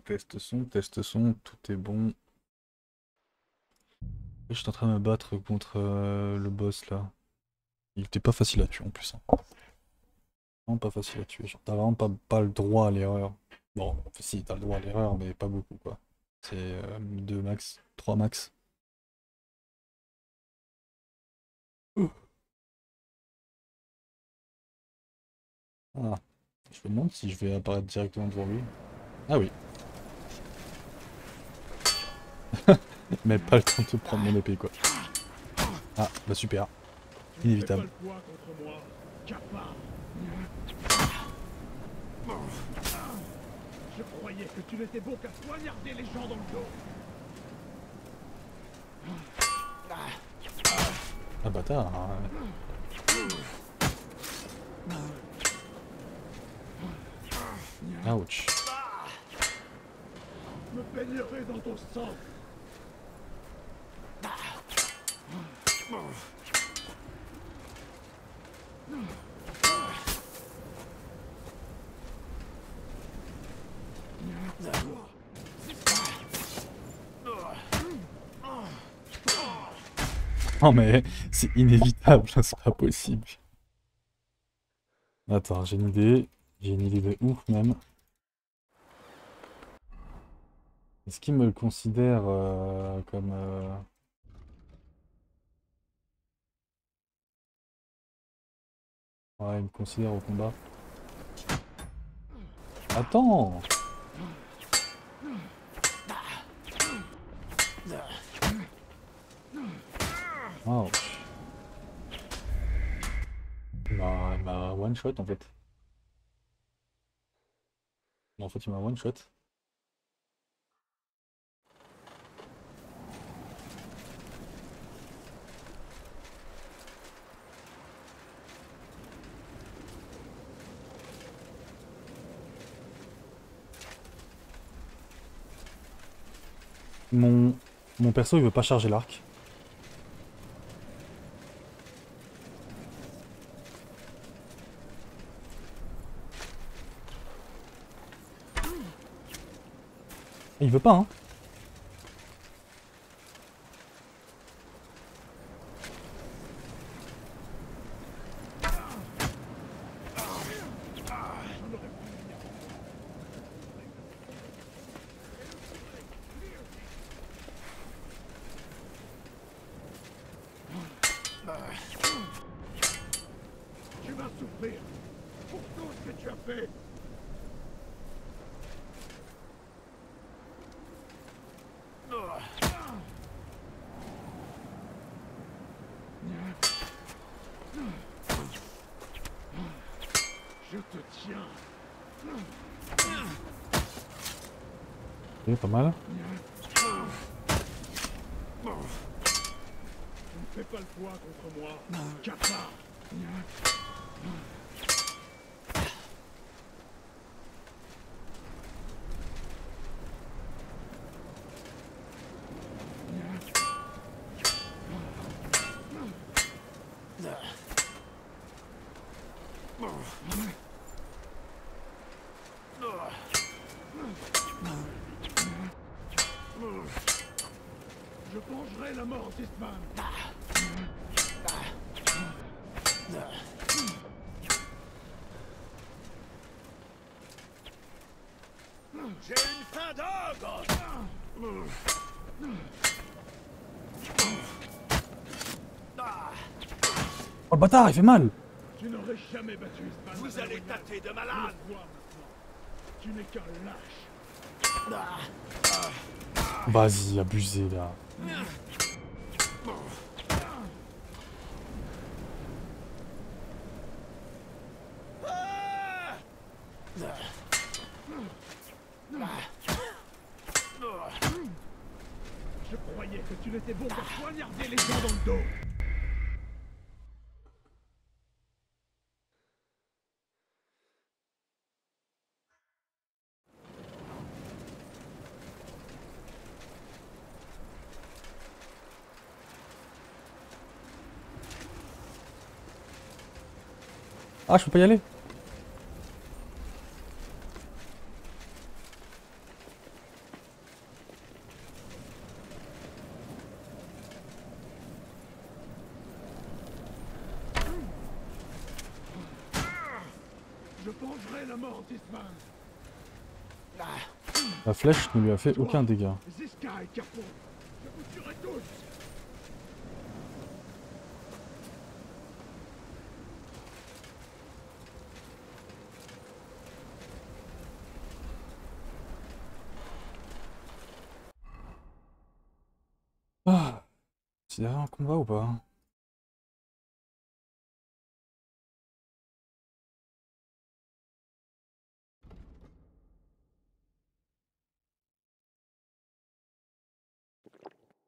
Test son, tout est bon. Je suis en train de me battre contre le boss là. Il était pas facile à tuer en plus, hein. Vraiment pas facile à tuer. Genre, t'as vraiment pas le droit à l'erreur. Bon, si, t'as le droit à l'erreur, mais pas beaucoup quoi. C'est 2 max, 3 max. Ouh. Ah, je me demande si je vais apparaître directement devant lui. Ah oui, mais pas le temps de prendre mon épée quoi. Ah, bah super, Tu ne fais pas inévitable. le poids contre moi, capable. Je croyais que tu n'étais bon qu'à poignarder les gens dans le dos. Ah bâtard, hein. Ouch. Je me baignerai dans ton sang. Non mais c'est inévitable, c'est pas possible. Attends, j'ai une idée. J'ai une idée de ouf même. Est-ce qu'il me le considère comme... Ouais, il me considère au combat. Attends! Wow. Il m'a one shot en fait. Non, en fait, il m'a one shot. Mon, mon perso, il veut pas charger l'arc. Il veut pas, hein. Tu vas souffrir pour tout ce que tu as fait. Je te tiens. Ok, pas mal. Tu ne fais pas le poids contre moi, capable. Je vengerai la mort d'Eastman. J'ai une faim d'ogre. Oh le bâtard, il fait mal! Tu n'aurais jamais battu Eastman. Vous allez tâter de Je malade. le vois maintenant. Tu n'es qu'un lâche. Vas-y, abusé là. Je croyais que tu n'étais bon qu'à poignarder les gens dans le dos. Ah, je peux pas y aller? vengerai la mort d'Isman. La flèche ne lui a fait aucun dégât. Ziska et Capon, je vous tuerai tous. Ah, c'est derrière un combat ou pas?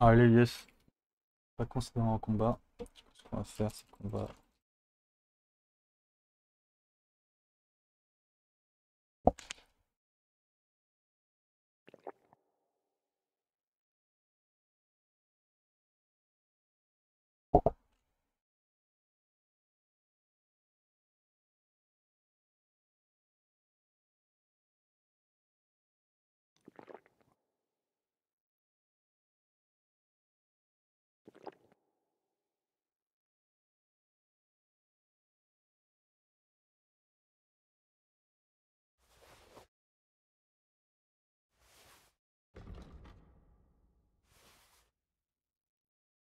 Allez, yes. Pas considéré un combat. Ce qu'on va faire, c'est qu'on va...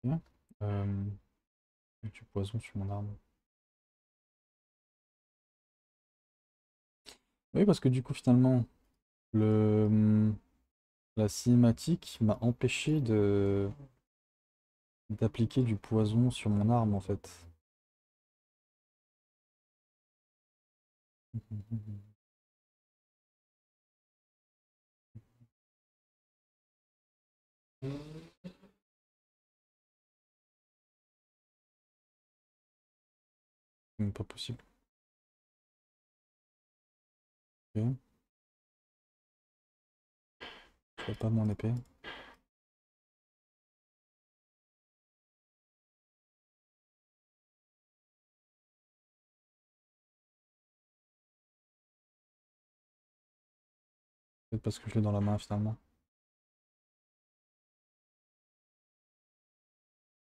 Bien. Du poison sur mon arme. Oui, parce que du coup, finalement, le... la cinématique m'a empêché de d'appliquer du poison sur mon arme, en fait. Pas possible. Ok. Je vois pas mon épée. Peut-être parce que je l'ai dans la main, finalement.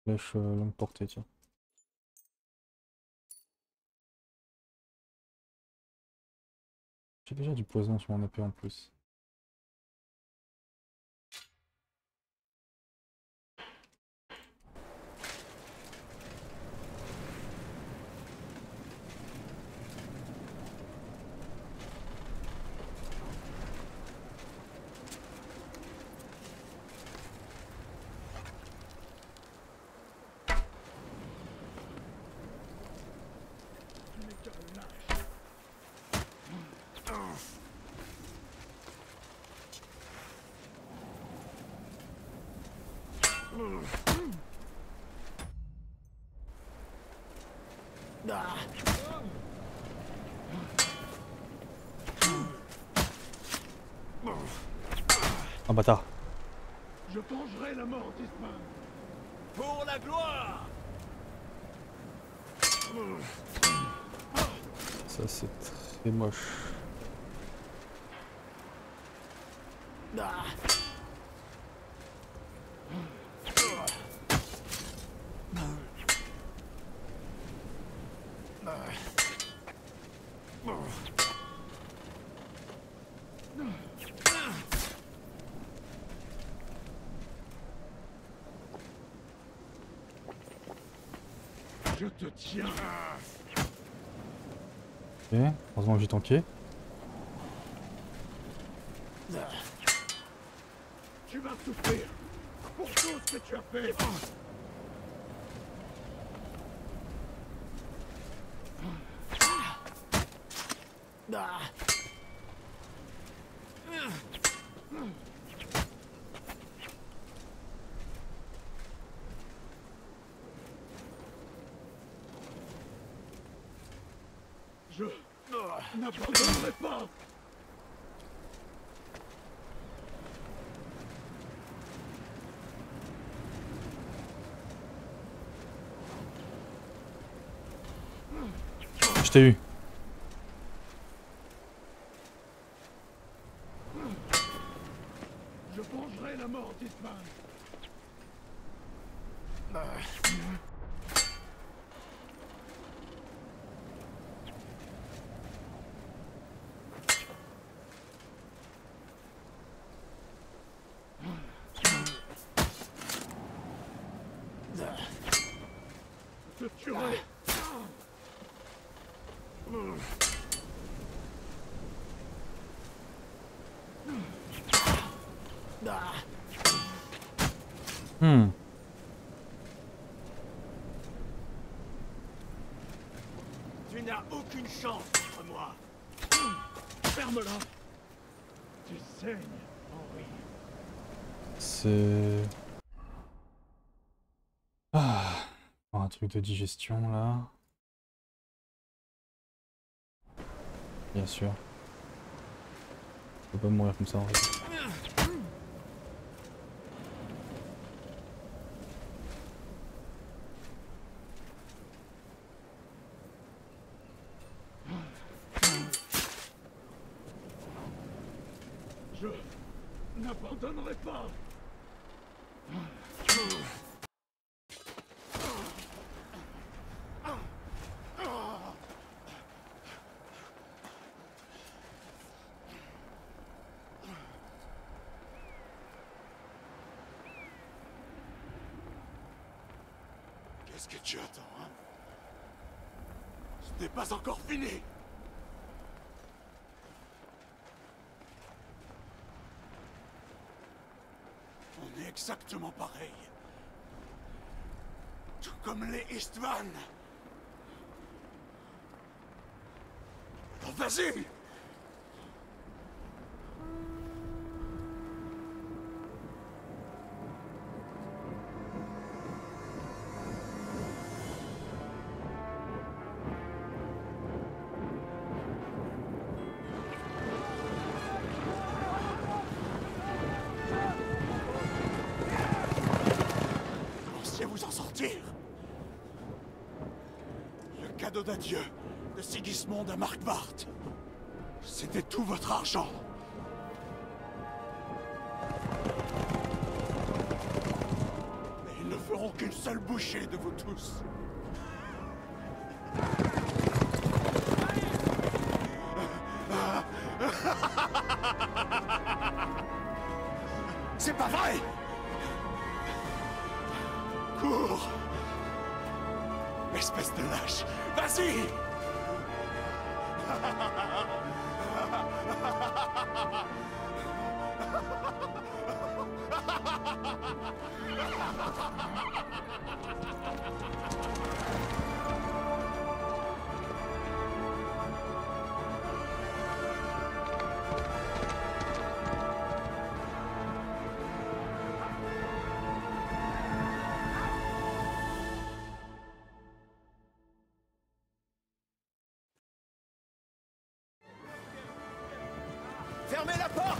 Flèche longue portée, tiens. J'ai déjà du poison sur mon épée en plus. Tu n'es qu'un lâche. Ah bâtard. Je vengerai la mort d'Isman. Pour la gloire. Ça c'est très moche. Je te tiens. Ok, heureusement que j'ai tanké. Tu vas souffrir pour tout ce que tu as fait. Je n'abandonnerai pas. Je t'ai eu. Je vengerai la mort d'Isman. tuerai. Hmm. Tu n'as aucune chance contre moi. Ferme-la. Tu saignes, Henri. C'est... Ah. Un truc de digestion là. Bien sûr. Je peux pas mourir comme ça en fait. Je n'abandonnerai pas. Qu'est-ce que tu attends, hein? Ce n'est pas encore fini. On est exactement pareil. Tout comme les Eastman. Alors vas-y! Pensiez vous en sortir? Le cadeau d'adieu de Sigismond à Markwart. C'était tout votre argent. Mais ils ne feront qu'une seule bouchée de vous tous. C'est pas vrai! Cours! Espèce de lâche! Vas-y! Fermez la porte!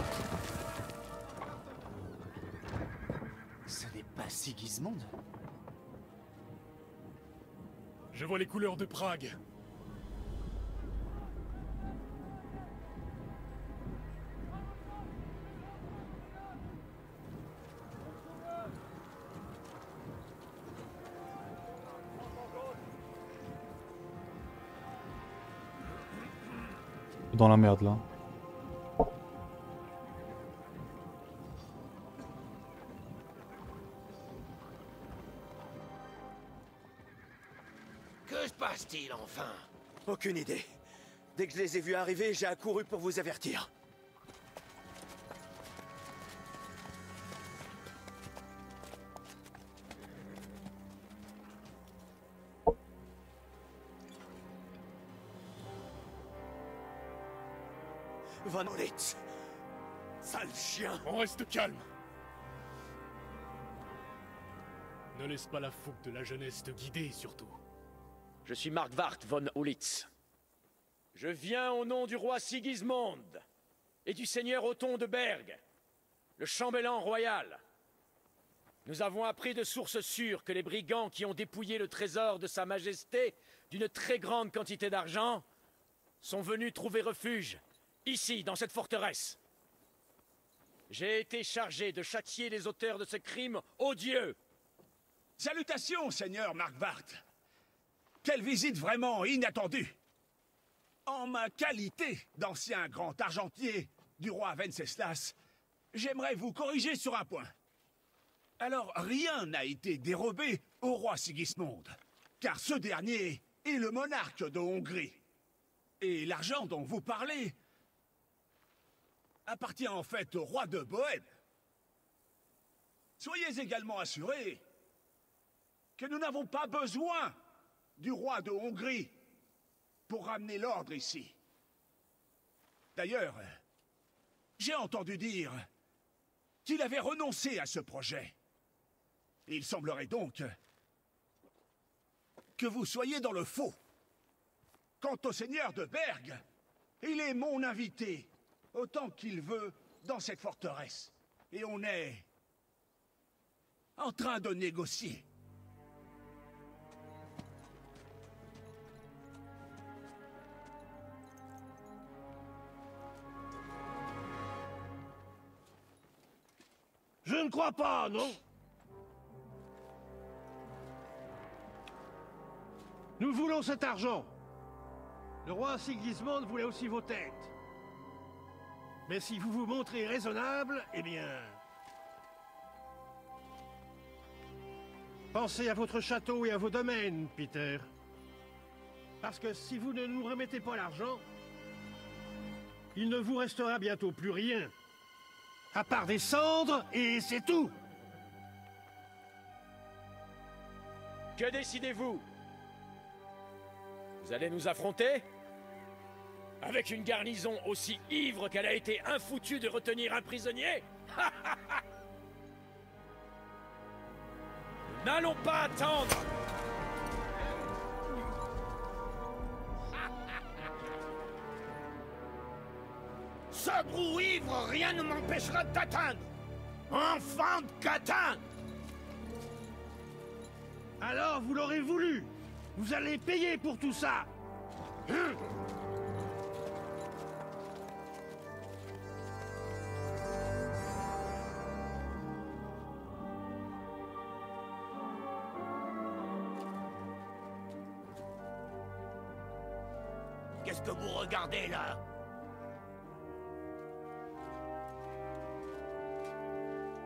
Ce n'est pas Sigismond. Je vois les couleurs de Prague. Dans la merde là. Que se passe-t-il enfin? Aucune idée. Dès que je les ai vus arriver, j'ai accouru pour vous avertir. Von Olitz. Sale chien. On reste calme. Ne laisse pas la fougue de la jeunesse te guider, surtout. Je suis Markwart von Olitz. Je viens au nom du roi Sigismond et du seigneur Othon de Berg, le chambellan royal. Nous avons appris de sources sûres que les brigands qui ont dépouillé le trésor de sa majesté d'une très grande quantité d'argent sont venus trouver refuge ici, dans cette forteresse. J'ai été chargé de châtier les auteurs de ce crime odieux. Salutations, seigneur Markwart. Quelle visite vraiment inattendue. En ma qualité d'ancien grand argentier du roi Venceslas, j'aimerais vous corriger sur un point. Alors, rien n'a été dérobé au roi Sigismond. car ce dernier est le monarque de Hongrie. Et l'argent dont vous parlez appartient en fait au roi de Bohême. Soyez également assurés que nous n'avons pas besoin du roi de Hongrie pour ramener l'ordre ici. D'ailleurs, j'ai entendu dire qu'il avait renoncé à ce projet. Il semblerait donc que vous soyez dans le faux. Quant au seigneur de Berg, il est mon invité, autant qu'il veut, dans cette forteresse. Et on est en train de négocier. Je ne crois pas, non? Nous voulons cet argent. Le roi Sigismond voulait aussi vos têtes. Mais si vous vous montrez raisonnable, eh bien... Pensez à votre château et à vos domaines, Peter. Parce que si vous ne nous remettez pas l'argent, il ne vous restera bientôt plus rien. À part des cendres, et c'est tout. Que décidez-vous? Vous allez nous affronter? Avec une garnison aussi ivre qu'elle a été infoutue de retenir un prisonnier? Nous n'allons pas attendre! Sobre ou ivre, rien ne m'empêchera de t'atteindre. Enfant de catin! Alors vous l'aurez voulu. Vous allez payer pour tout ça. Qu'est-ce que vous regardez là?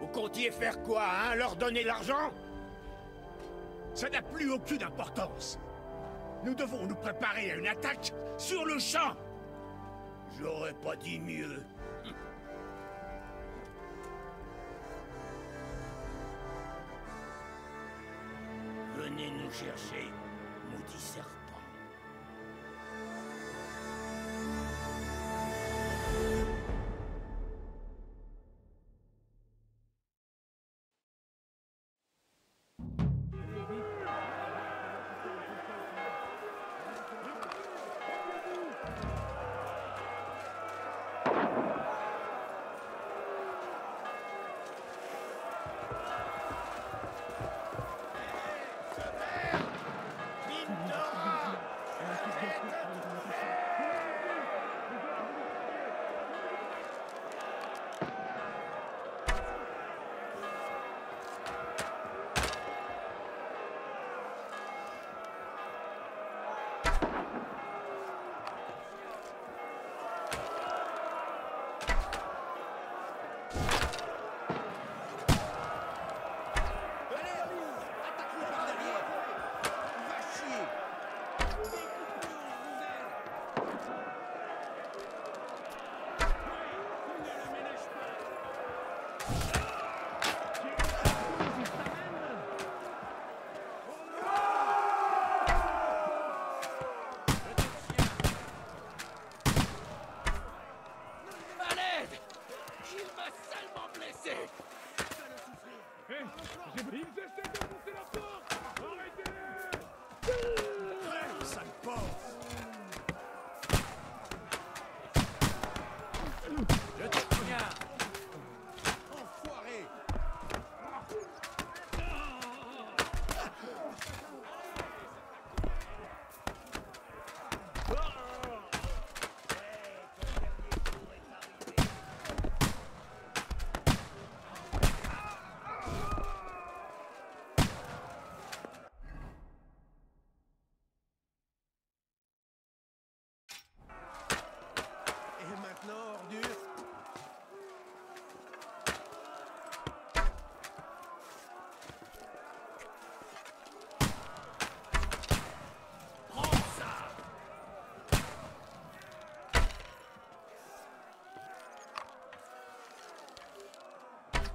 Vous comptiez faire quoi, hein? Leur donner l'argent? Ça n'a plus aucune importance. Nous devons nous préparer à une attaque sur le champ. J'aurais pas dit mieux. Venez nous chercher, maudit serpent.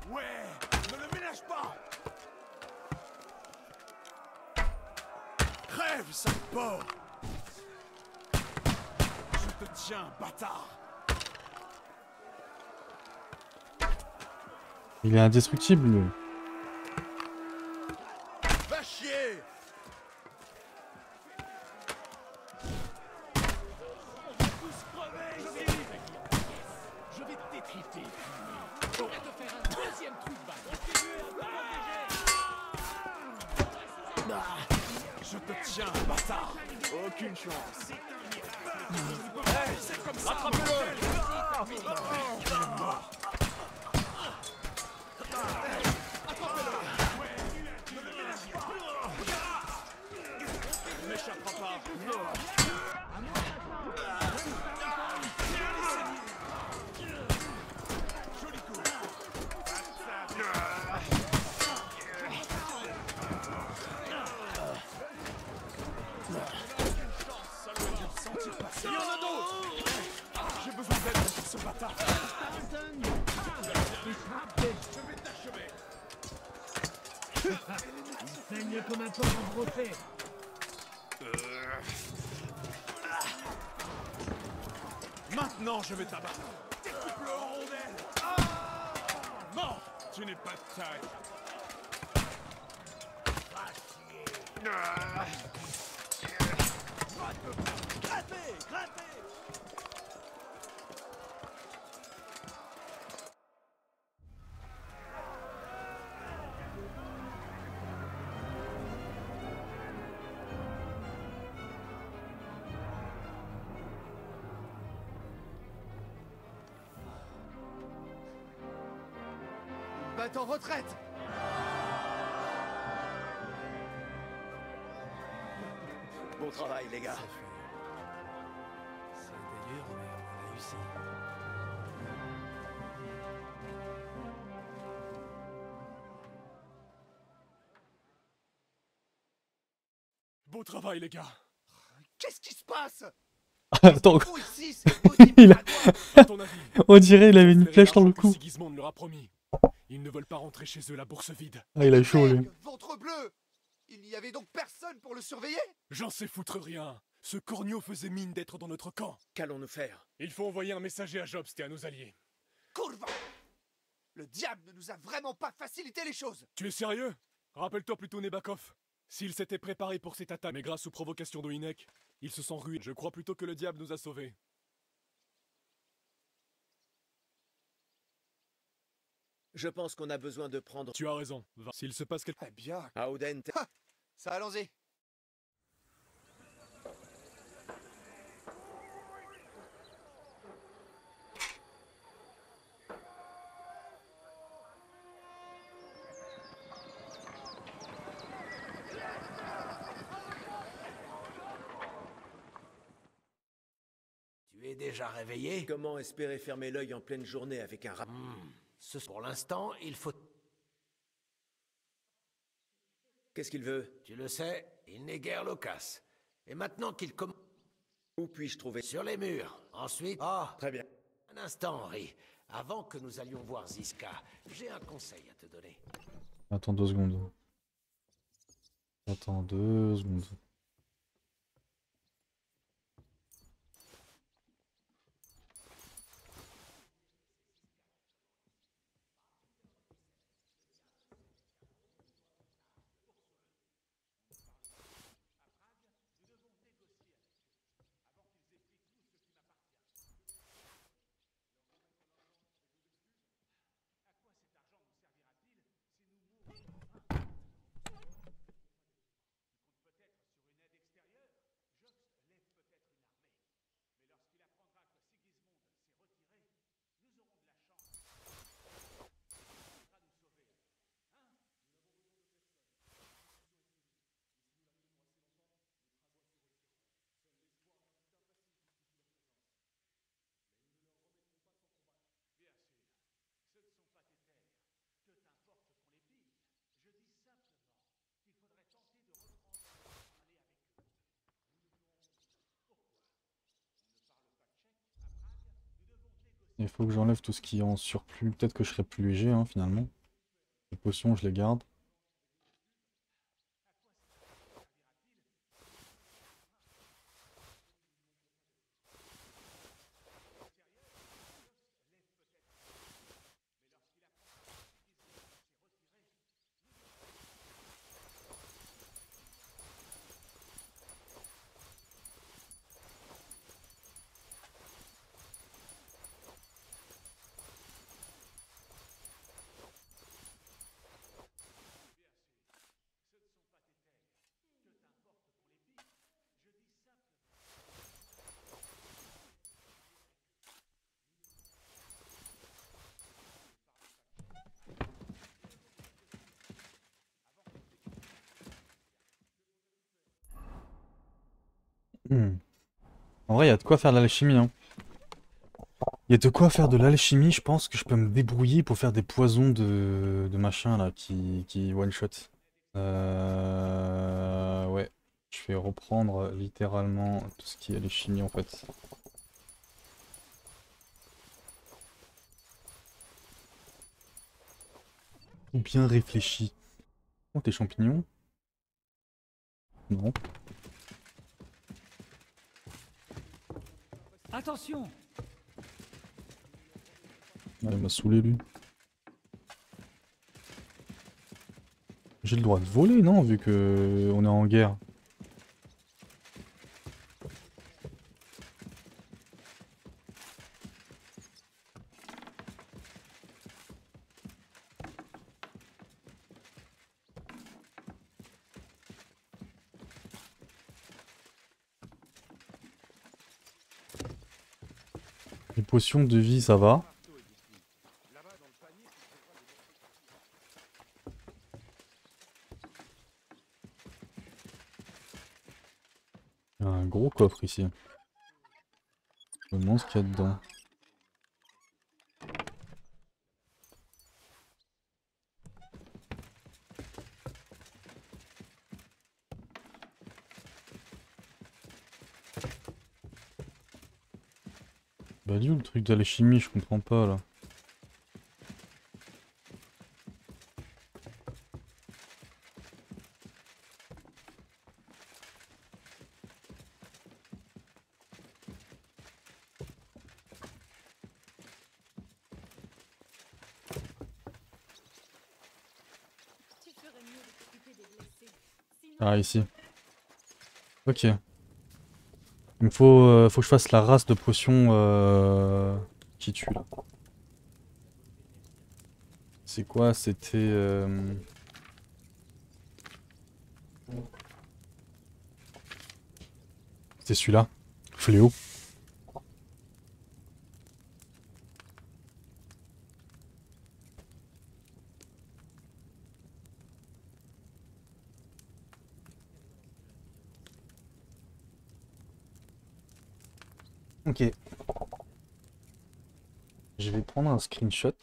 Ouais, ne le ménage pas. Crève, sale porc. Je te tiens, bâtard. Il est indestructible, lui. Va chier. Je vais te détriter. Je vais te faire un deuxième trou de balle. Je te tiens, bâtard. Aucune chance. Hey, c'est comme ça. Attrape-le. Ne m'échappera pas. Il y en a d'autres. J'ai besoin d'aide pour ce bâtard. Je vais t'achever. Il saigne comme un porc en brossé. Maintenant, je vais t'abattre. Découpe-le en rondelles. Non, tu n'es pas de taille. Grattez, grattez. Bat en retraite. Bon travail, les gars. C'est d'ailleurs, mais on a réussi. Beau travail, les gars. Qu'est-ce qui se passe? Attends, Oh, ici, c'est possible. il a... À ton avis, on dirait il avait une espérer flèche dans le l'argent que cou. Sigismond leur a promis. Ils ne veulent pas rentrer chez eux la bourse vide. Ah, il a eu chaud, lui. Ventre bleu. Il n'y avait donc personne pour le surveiller? J'en sais foutre rien. Ce corneau faisait mine d'être dans notre camp. Qu'allons-nous faire? Il faut envoyer un messager à Jobst et à nos alliés. Courva. Le diable ne nous a vraiment pas facilité les choses. Tu es sérieux? Rappelle-toi plutôt Nebakov. S'il s'était préparé pour cette attaque, mais grâce aux provocations d'Oinek, ils se sont rués. Je crois plutôt que le diable nous a sauvés. Je pense qu'on a besoin de prendre... Tu as raison. Va. S'il se passe quelque... Eh bien, À Oden, ça allons-y. Tu es déjà réveillé? comment espérer fermer l'œil en pleine journée avec un rat? Pour l'instant, il faut... Qu'est-ce qu'il veut? Tu le sais, il n'est guère loquace. Et maintenant qu'il commence... Où puis-je trouver? Sur les murs. Ensuite... Très bien. Un instant, Henri. Avant que nous allions voir Ziska, j'ai un conseil à te donner. Attends 2 secondes. Attends 2 secondes. Il faut que j'enlève tout ce qui est en surplus. Peut-être que je serai plus léger, hein, finalement. Les potions, je les garde. En vrai, il y a de quoi faire de l'alchimie, hein. Il y a de quoi faire de l'alchimie, je pense que je peux me débrouiller pour faire des poisons de machin là qui one-shot. Ouais, je vais reprendre littéralement tout ce qui est alchimie en fait. Ou bien réfléchi. Oh, tes champignons? Non. Attention! Ah, il m'a saoulé lui. J'ai le droit de voler, non, vu que on est en guerre. Les potions de vie, ça va. Il y a un gros coffre ici. Je me demande ce qu'il y a dedans. Bah dis où le truc d'alchimie, je comprends pas là. Ah ici. Ok. Il me faut que je fasse la race de potions qui tue là. C'est quoi? C'était... C'était celui-là. Fléau. Ok. Je vais prendre un screenshot.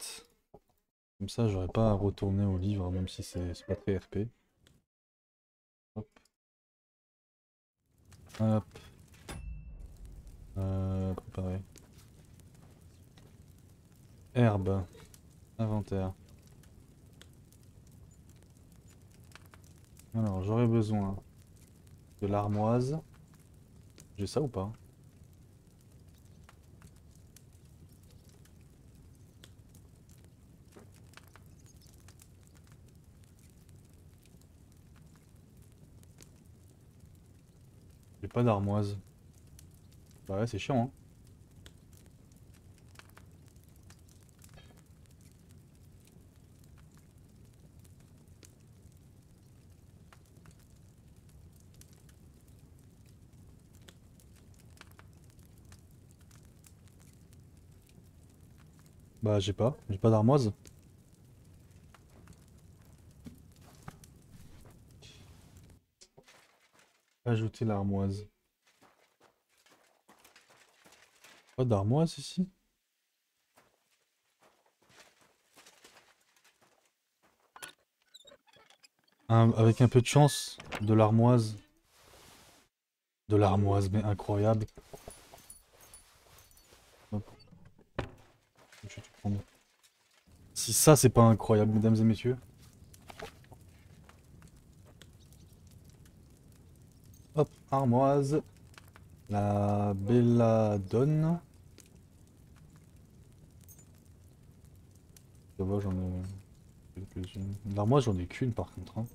Comme ça, j'aurais pas à retourner au livre, même si c'est pas très RP. Hop. Hop. Préparer. Herbe. Inventaire. Alors, j'aurais besoin de l'armoise. J'ai ça ou pas? J'ai pas d'armoise. Bah ouais, c'est chiant, hein. Bah j'ai pas d'armoise. Ajouter l'armoise. Pas d'armoise ici? Avec un peu de chance, de l'armoise. De l'armoise, mais incroyable. Hop. Je vais tout prendre. Si ça c'est pas incroyable, mesdames et messieurs. armoise. La belladone. Ça va, j'en ai quelques-unes. L'armoise, j'en ai qu'une par contre. Hein.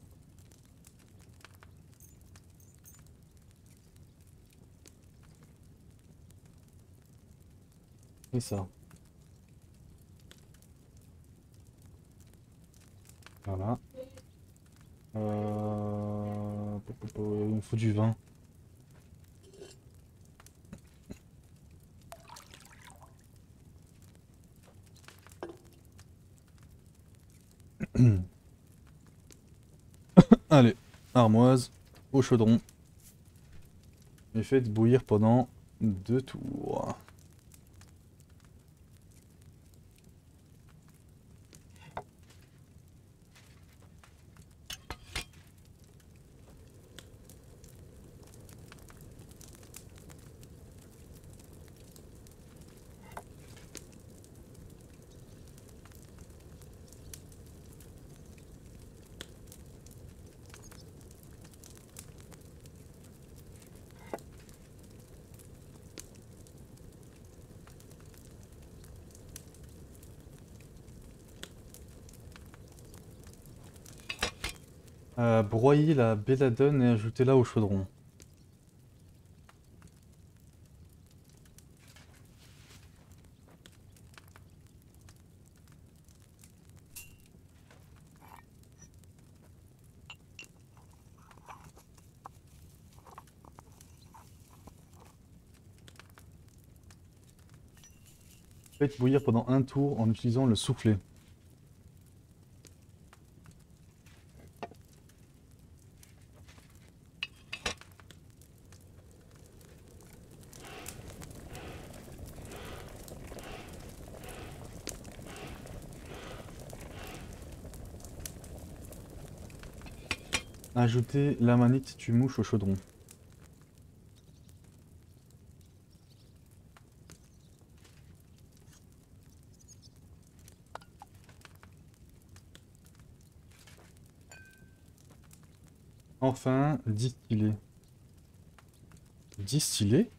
Et ça. Voilà. Il me faut du vin. Allez, armoise au chaudron. Et faites bouillir pendant 2 tours. Broyez la belladone et ajoutez-la au chaudron. Faites bouillir pendant 1 tour en utilisant le soufflet. Ajoutez l'amanite du mouche au chaudron. Enfin, distiller. Distiller?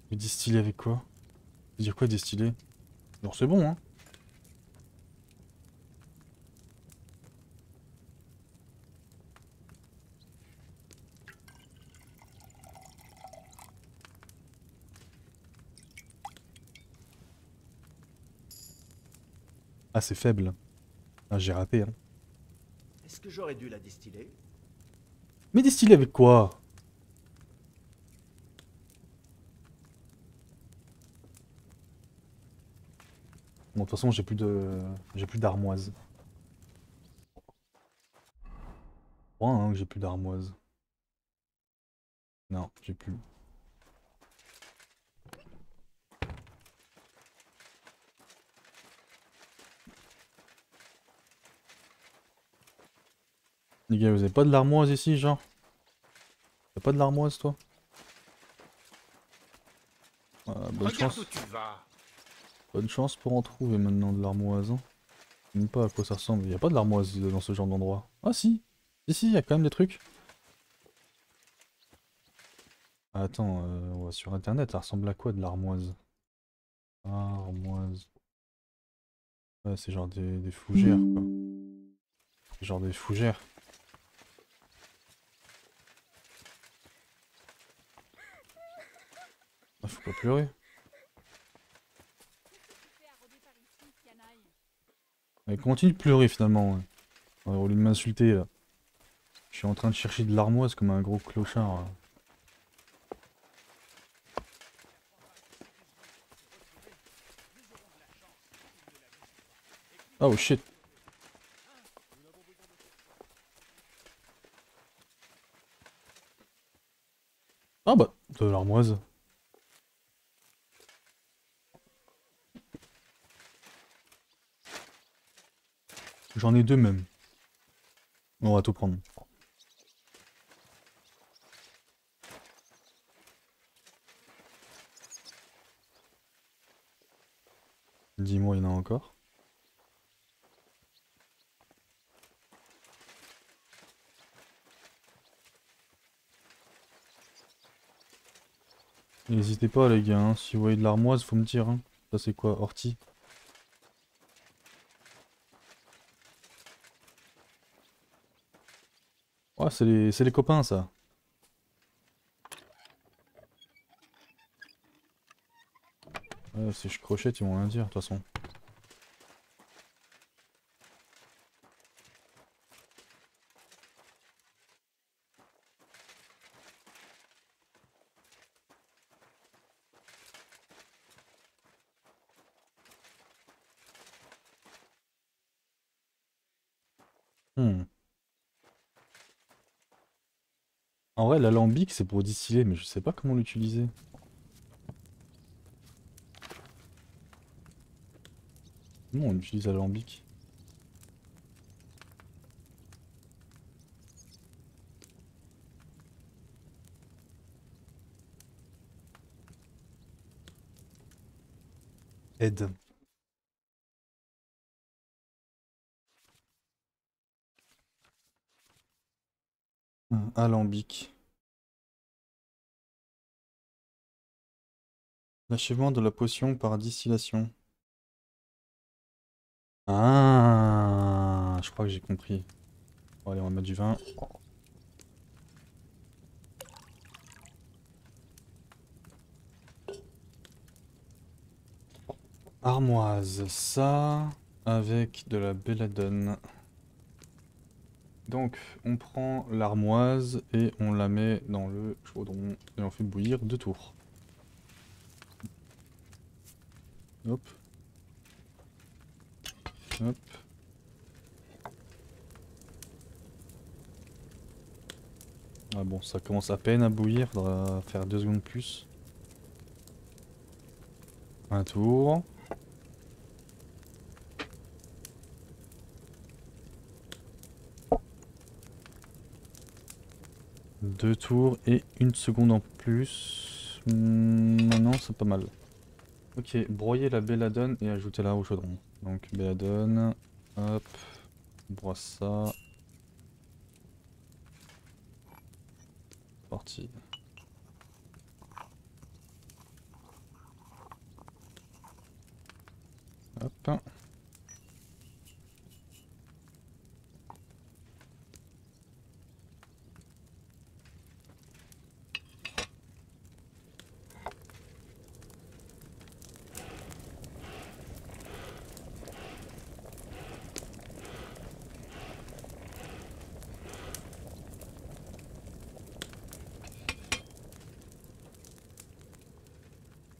Mais distiller avec quoi? Dire quoi distiller? Alors c'est bon hein. Ah c'est faible. Ah j'ai raté hein. Est-ce que j'aurais dû la distiller? Mais distiller avec quoi? Bon, de toute façon, j'ai plus d'armoise. Je crois hein, que j'ai plus d'armoise. Non, j'ai plus. Les gars, vous avez pas de l'armoise ici, genre? T'as pas de l'armoise, toi? Bonne chance. Regarde où tu vas. Bonne chance pour en trouver maintenant de l'armoise. Hein. Je sais même pas à quoi ça ressemble. Il y a pas de l'armoise dans ce genre d'endroit. Ah si! Si, il y a quand même des trucs. Ah, attends, on va sur internet, ça ressemble à quoi de l'armoise? Armoise. Ouais, c'est genre des fougères, quoi. C'est genre des fougères. Ah, faut pas pleurer. Elle continue de pleurer finalement. Ouais. Au lieu de m'insulter là. Je suis en train de chercher de l'armoise comme un gros clochard. Là. Oh shit. Ah bah, de l'armoise. J'en ai 2 même. On va tout prendre. Dis-moi, il y en a encore. N'hésitez pas les gars, hein. Si vous voyez de l'armoise, faut me dire. Hein. Ça c'est quoi, ortie? Ouais, c'est les copains ça. Ouais, si je crochette, ils vont rien dire de toute façon. Hmm. En vrai, l'alambic c'est pour distiller, mais je sais pas comment l'utiliser. Comment on utilise l'alambic? Aide. Alambic. L'achèvement de la potion par distillation. Ah, je crois que j'ai compris. Bon, allez, on va mettre du vin. Armoise, ça avec de la belladone. Donc, on prend l'armoise et on la met dans le chaudron et on fait bouillir 2 tours. Hop. Hop. Ah bon, ça commence à peine à bouillir, faudra faire 2 secondes plus. Un tour. Deux tours et 1 seconde en plus. Non, c'est pas mal. Ok, broyer la belladone et ajouter-la au chaudron. Donc belladone, hop, on broie ça. Parti. Hop.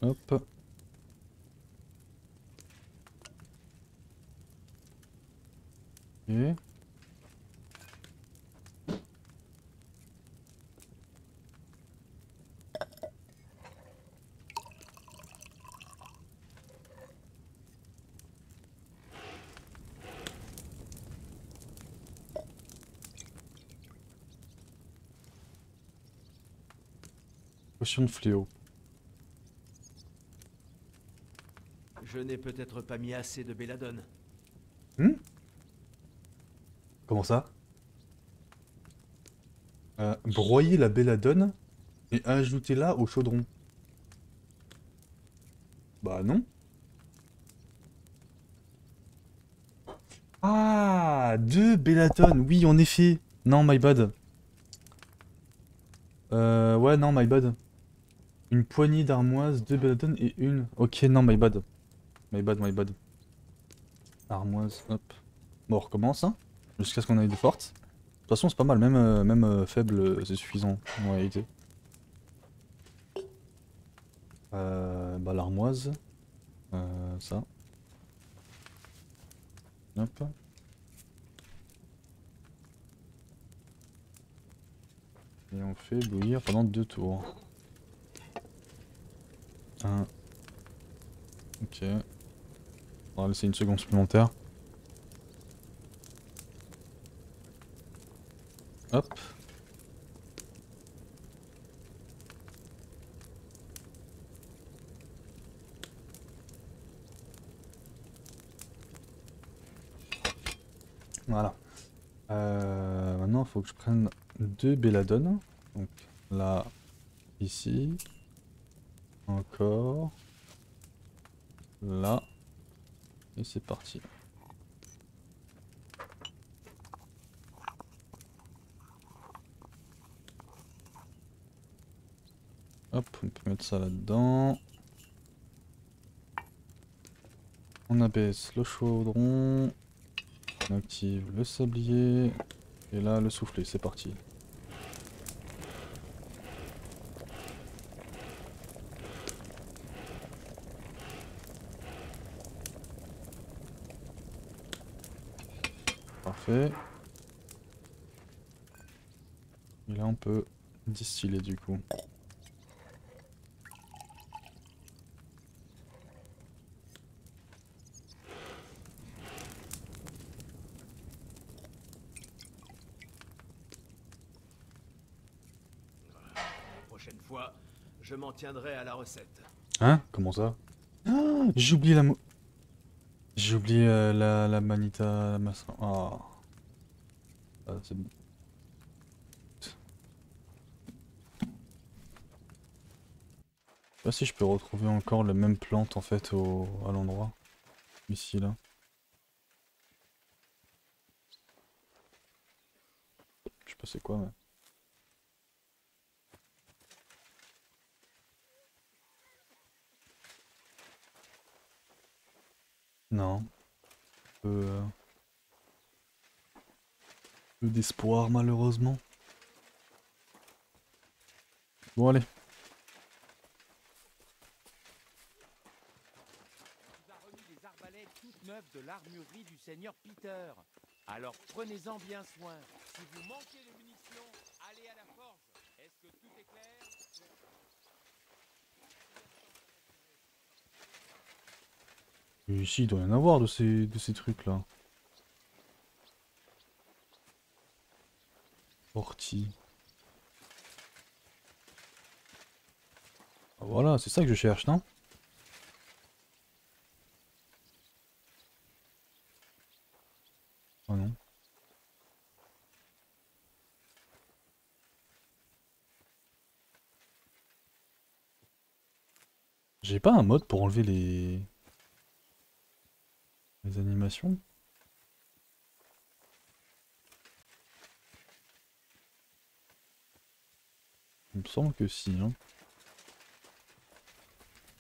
Hop. Et... Potion de fléau. Je n'ai peut-être pas mis assez de belladone. Comment ça? Broyer la belladone et ajouter-la au chaudron. Bah non. Ah, 2 belladone, oui en effet. Non, my bad. Ouais, non, my bad. Une poignée d'armoise, 2 belladone et une... Ok, non, my bad. My bad, my bad. Armoise, hop. Bon, on recommence, hein. Jusqu'à ce qu'on ait des fortes. De toute façon, c'est pas mal, même faible, c'est suffisant en réalité. Bah, l'armoise. Ça. Hop. Et on fait bouillir pendant 2 tours. 1. Ok. On va laisser 1 seconde supplémentaire. Hop. Voilà. Maintenant, il faut que je prenne 2 belladone. Donc là, ici. Encore. Là. Et c'est parti. Hop, on peut mettre ça là-dedans. On abaisse le chaudron. On active le sablier. Et là, le soufflet, c'est parti. Parfait. Et là, on peut distiller du coup. Prochaine fois, je m'en tiendrai à la recette. Hein? Comment ça? Ah, j'ai oublié la J'ai oublié la manita, la maçon. Ah. Ah, c'est bon. Je sais pas si je peux retrouver encore la même plante en fait à l'endroit. Ici là. Je sais pas c'est quoi mais. Non. Peu d'espoir malheureusement. Bon allez. Vous a remis des arbalètes toutes neuves de l'armurerie du seigneur Peter. Alors prenez-en bien soin. Si vous manquez de munitions, allez à la forge. Est-ce que tout est clair? Ici il doit y en avoir de ces trucs là. Ortie. Ah, voilà, c'est ça que je cherche, non? Ah non. J'ai pas un mode pour enlever les animations? Il me semble que si, hein.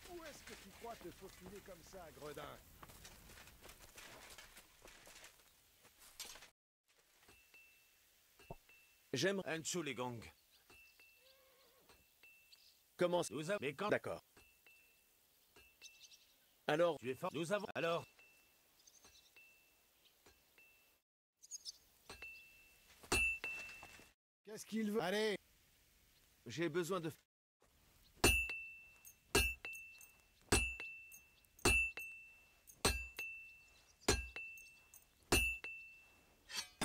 Où est-ce que tu crois te faufiler comme ça, gredin? J'aime Un dessous les gangs. comment Nous avons... Mais quand... D'accord. Alors, Tu es fort. Nous avons... Alors... Qu'est-ce qu'il veut? Allez! J'ai besoin de...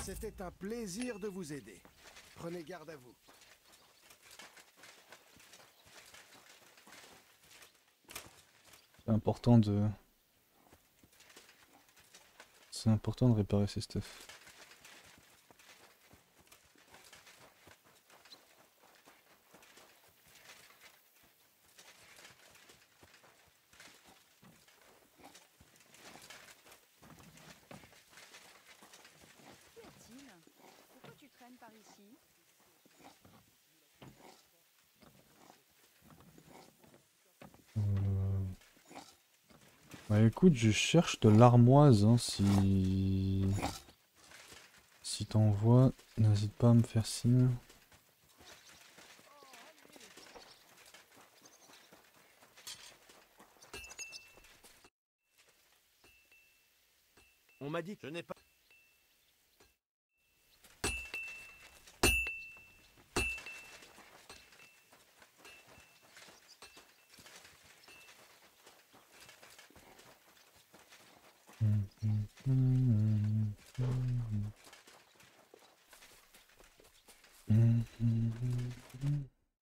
C'était un plaisir de vous aider. Prenez garde à vous. C'est important de... C'est important de réparer ces stuff. Qu'y a-t-il? Pourquoi tu traînes par ici? Bah écoute, je cherche de l'armoise, hein, si... Si t'en vois, n'hésite pas à me faire signe. On m'a dit que Je n'ai pas...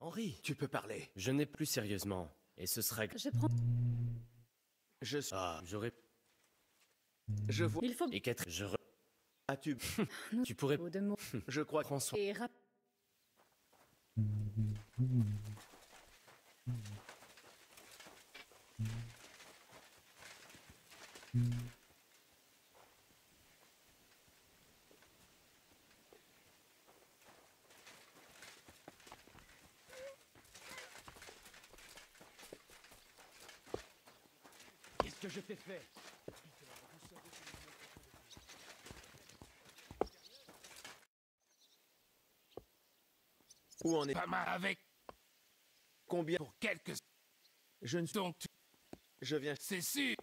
Henri, tu peux parler. Je n'ai plus sérieusement. Et ce serait... Je prends... Je... Ah, j'aurais... Je vois... Il faut... Et Catherine, je... As-tu... Tu pourrais... de mots. Je crois... Prends soin. Et Qu'est-ce que je t'ai fait? Où en est... Pas mal avec Combien... pour quelques... Je ne... Donc, Je viens... c'est sûr.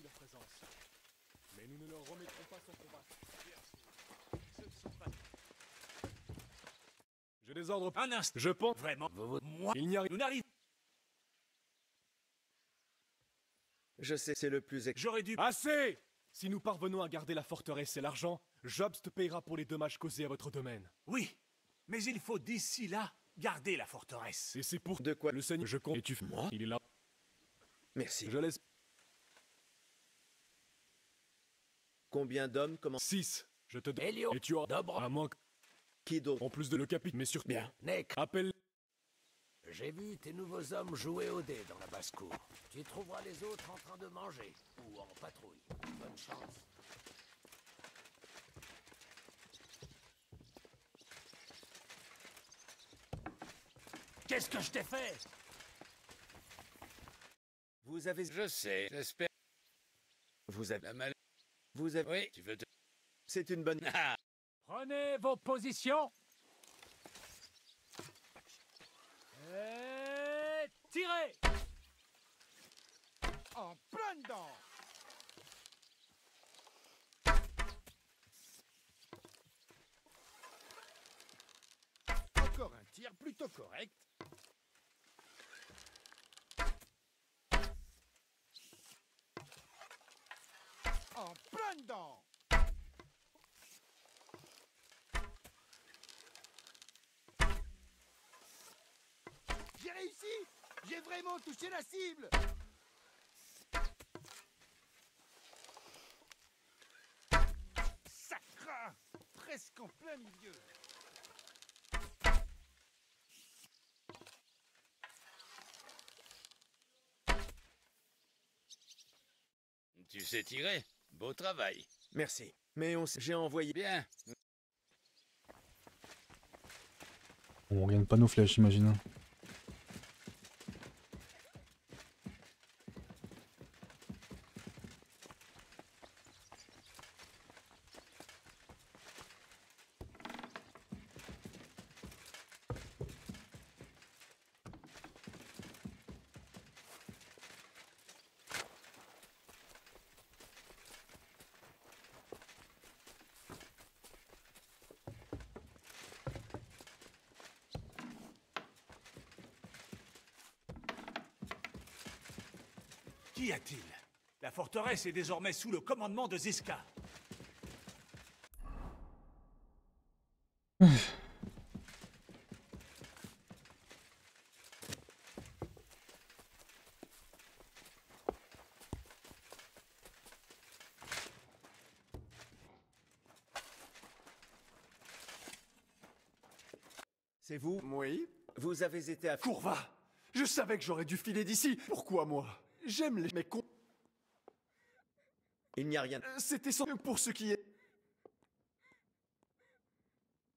Leur présence. Mais nous ne leur remettrons pas son combat. J'ai des ordres. Un instant. Je pense. Vraiment, Moi. Il n'y a rien. nous n'arrivons. Je sais, c'est le plus... J'aurais dû... Assez! Si nous parvenons à garder la forteresse et l'argent, Jobst payera pour les dommages causés à votre domaine. Oui, mais il faut d'ici là garder la forteresse. Et c'est pour... De quoi? Le Seigneur... Je compte... Et tu... Moi? Il est là. Merci. Je laisse... Combien d'hommes? Comment... 6. Je te donne... Elio, Et tu as... Dobro, À moins que... Qui d'autre? En plus de le capitaine, mais surtout... Bien. Nick, Appelle... j'ai vu tes nouveaux hommes jouer au dé dans la basse-cour. Tu trouveras les autres en train de manger ou en patrouille. Bonne chance. Qu'est-ce que je t'ai fait? Vous avez... Je sais, j'espère. Vous avez... La mal... Vous avez... Oui, tu veux te... C'est une bonne... Ah, Prenez vos positions. Et tirez. En plein dedans. Encore un tir plutôt correct. En plein dedans. J'ai réussi. J'ai vraiment touché la cible. Ça craint. Presque en plein milieu. tu sais tirer. Beau travail. Merci. Mais j'ai envoyé... Bien. On regarde pas nos flèches, j'imagine. Qu'y a-t-il? La forteresse est désormais sous le commandement de Ziska. C'est vous? Oui. Vous avez été à... Courva! Je savais que j'aurais dû filer d'ici. Pourquoi moi? J'aime les... Mais con... Il n'y a rien... C'était sans... Pour ce qui est...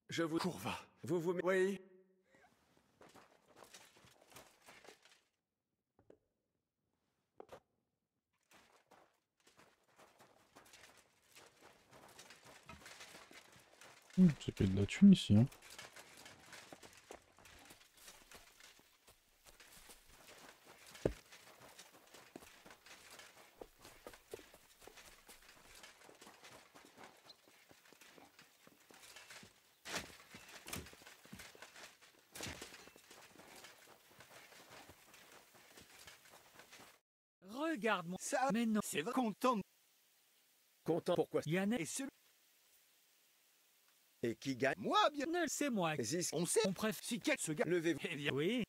Je vous... Courva. Vous... Oui. C'est qu'il y a de la thune ici, hein. Regarde-moi. Ça... Mais non. C'est vrai. Content. Content pourquoi? Yann Et celui... Et qui gagne? Moi, bien... c'est moi. Ziska. On sait. On préfère. Si quel se gars... Levez-vous. Eh bien... Oui.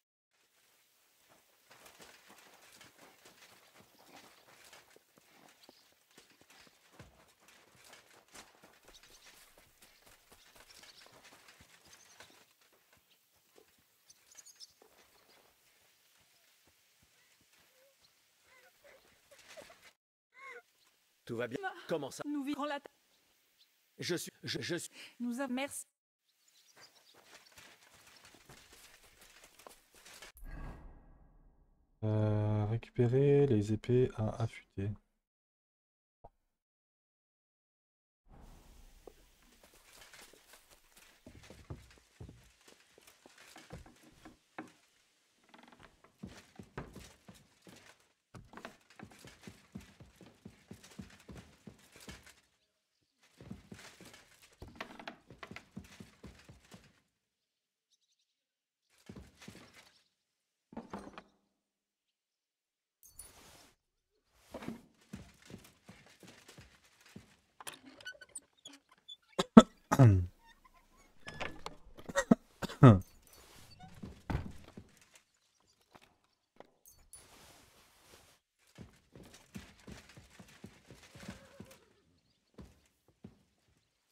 Tout va bien. Comment ça? Nous vivons la... Je suis... Nous avons... Merci. Récupérer les épées à affûter.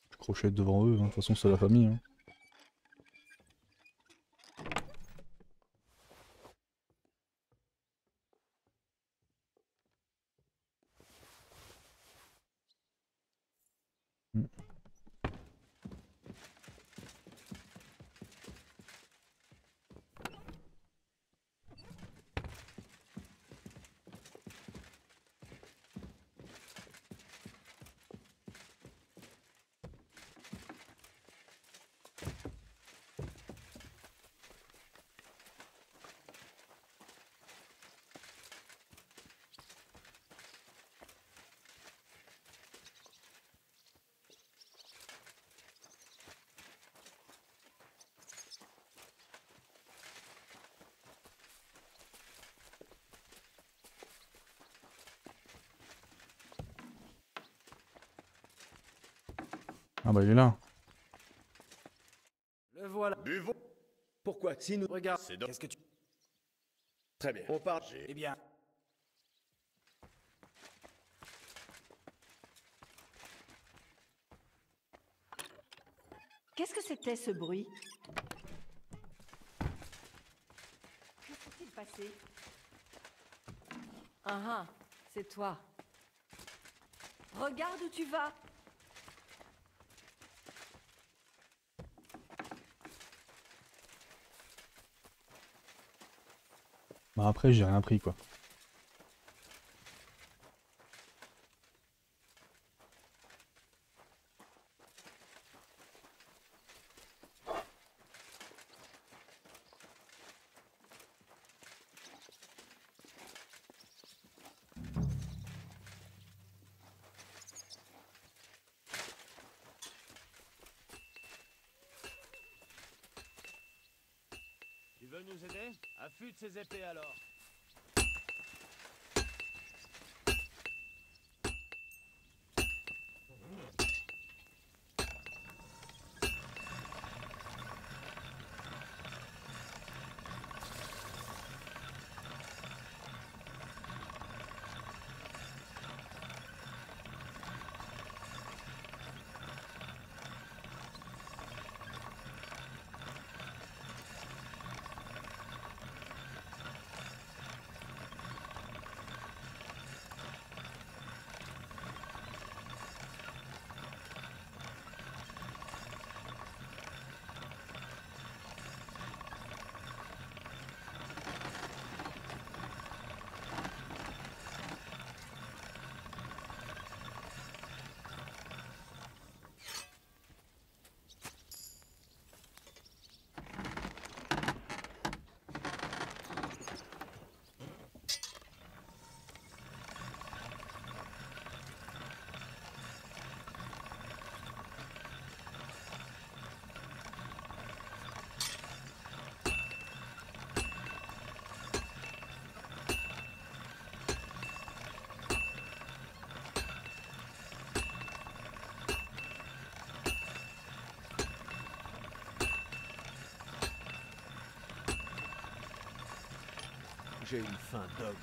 Je crochette devant eux, hein. De toute façon c'est la famille. Hein. Ah bah il est là. Le voilà. Buvons. Pourquoi? Si nous... Regarde, C'est donc... qu'est-ce que tu... Très bien. On part. Eh bien... Qu'est-ce que c'était ce bruit? Que s'est-il passé? Ah ah, c'est toi. Regarde où tu vas. Bah après j'ai rien pris quoi. Tu veux nous aider? Affûte ces épées alors. J'ai une faim d'ogre.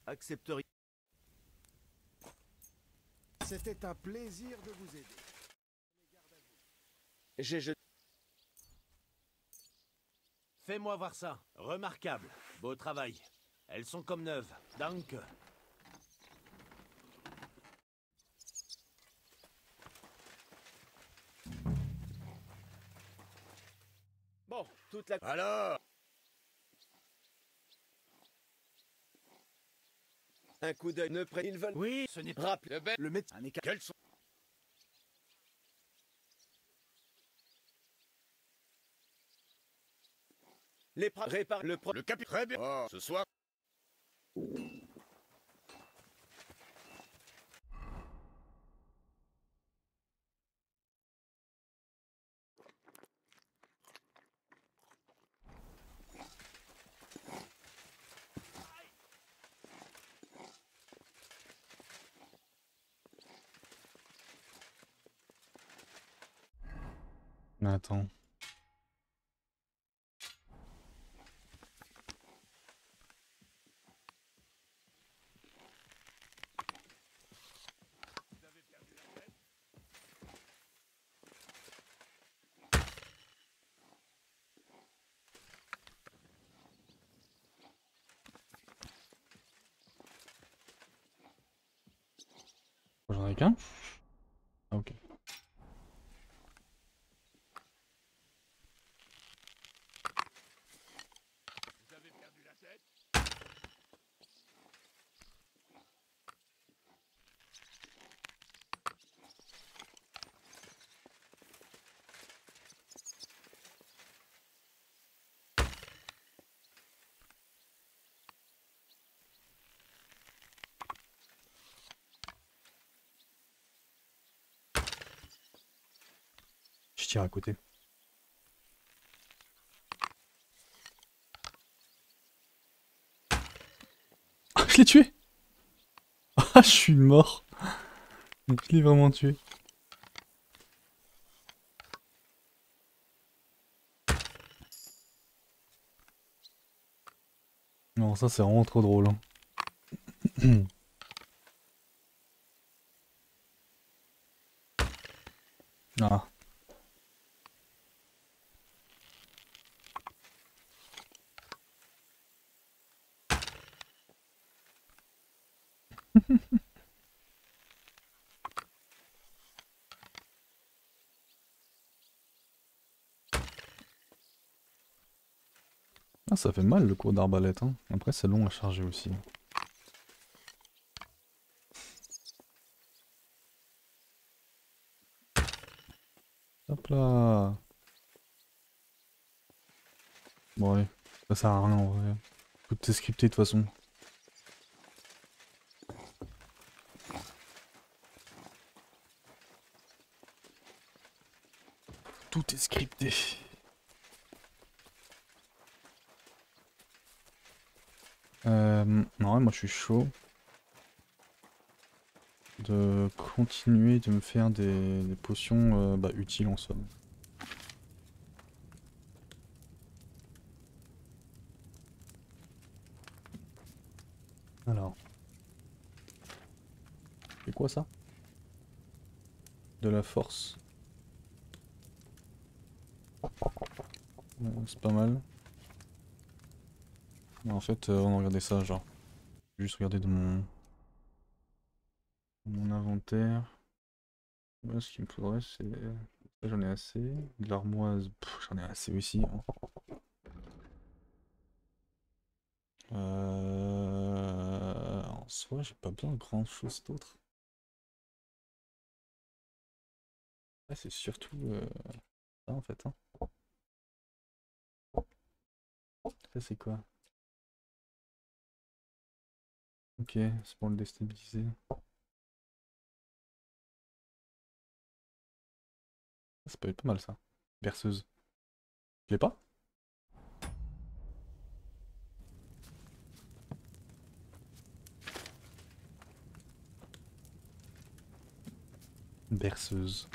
accepteriez... C'était un plaisir de vous aider. J'ai jeté... Fais-moi voir ça. Remarquable. Beau travail. Elles sont comme neuves. Danke. Bon, toute la... Alors? Un coup d'œil ne prête... Ils veulent... Oui, ce n'est pas... Rappelez le médecin... Un écart... Quels sont... Les répare le... Le capitaine... Très bien. Oh, ce soir... Mais attends. J'en ai qu'un? Ah, ok. Vous avez perdu la tête? Je tire à côté. Ah, je l'ai tué! Ah, je suis mort! Je l'ai vraiment tué. Non, ça c'est vraiment trop drôle. Hein. Ah. Ah, ça fait mal le cours d'arbalète, hein. Après c'est long à charger aussi. Hop là. Bon allez, ça sert à rien en vrai. Tout est scripté de toute façon. Tout est scripté. Non, ouais, moi je suis chaud de continuer de me faire des potions bah, utiles en somme. Alors. C'est quoi ça? De la force. C'est pas mal. Mais en fait, on va regarder ça, genre. Je vais juste regarder dans mon inventaire. Moi, ce qu'il me faudrait, c'est... Ça, j'en ai assez. De l'armoise, j'en ai assez aussi. Hein. En soi, j'ai pas besoin de grand chose d'autre. Là, c'est surtout ça en fait. Hein. Ça, c'est quoi? Ok, c'est pour le déstabiliser. Ça peut être pas mal ça. Berceuse. Je l'ai pas? Berceuse.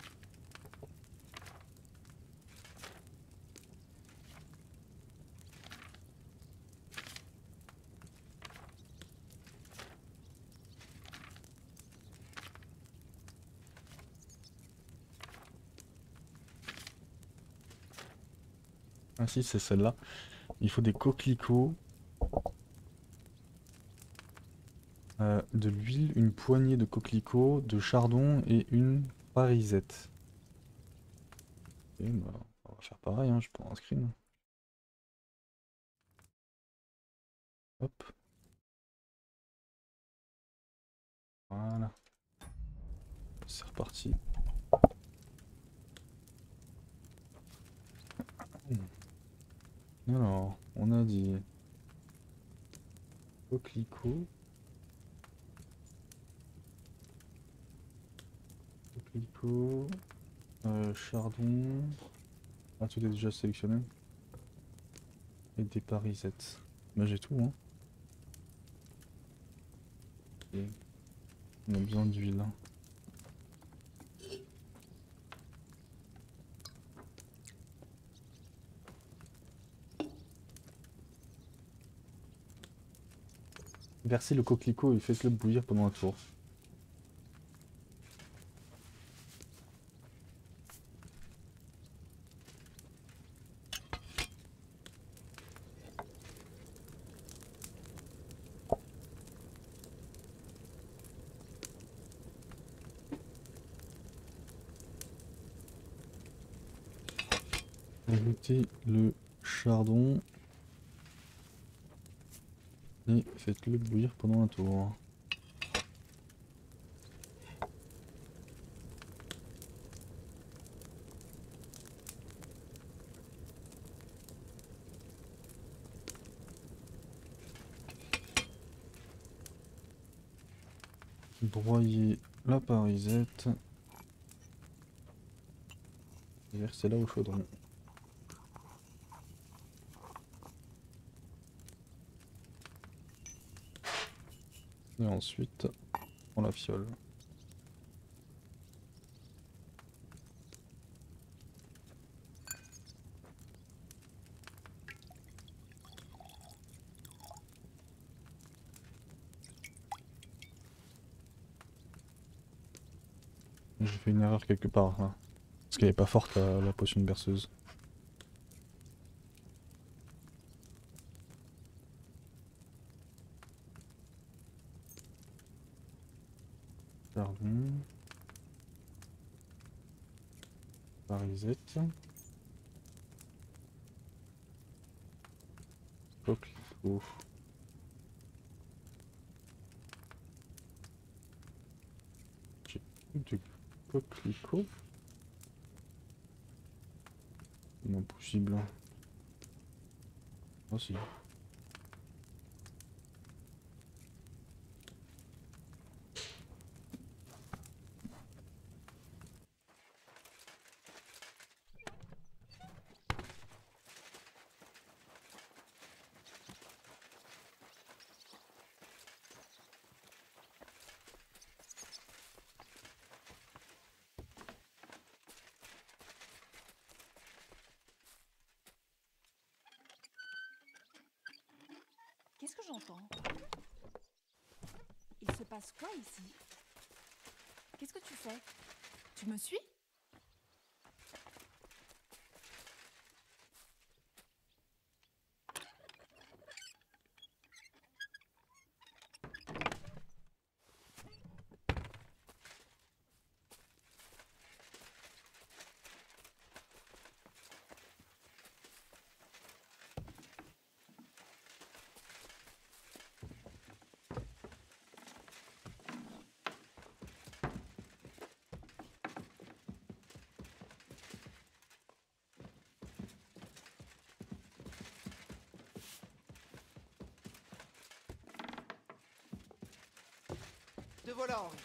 Ah si, c'est celle-là. Il faut des coquelicots. De l'huile, une poignée de coquelicots, de chardon et une parisette. Et bah, on va faire pareil, hein, je prends un screen. Hop. Voilà. C'est reparti. Alors, on a dit coquelicot. Coquelicot. Chardon. Ah, tout est déjà sélectionné. Et des parisettes. Bah, j'ai tout, hein. Et on a besoin d'huile. Hein. Versez le coquelicot et faites-le bouillir pendant un tour. Ajoutez le chardon et faites-le bouillir pendant un tour. Broyez la parisette et versez-la au chaudron. Et ensuite, on la fiole. J'ai fait une erreur quelque part là. Parce qu'elle est pas forte la potion de berceuse. Chardon. Parisette. Coquelicot. J'ai plus de coquelicot. Non possible. Ah si. Qu'est-ce que j'entends? Il se passe quoi ici? Qu'est-ce que tu fais? Tu me suis? Te voilà, Henri.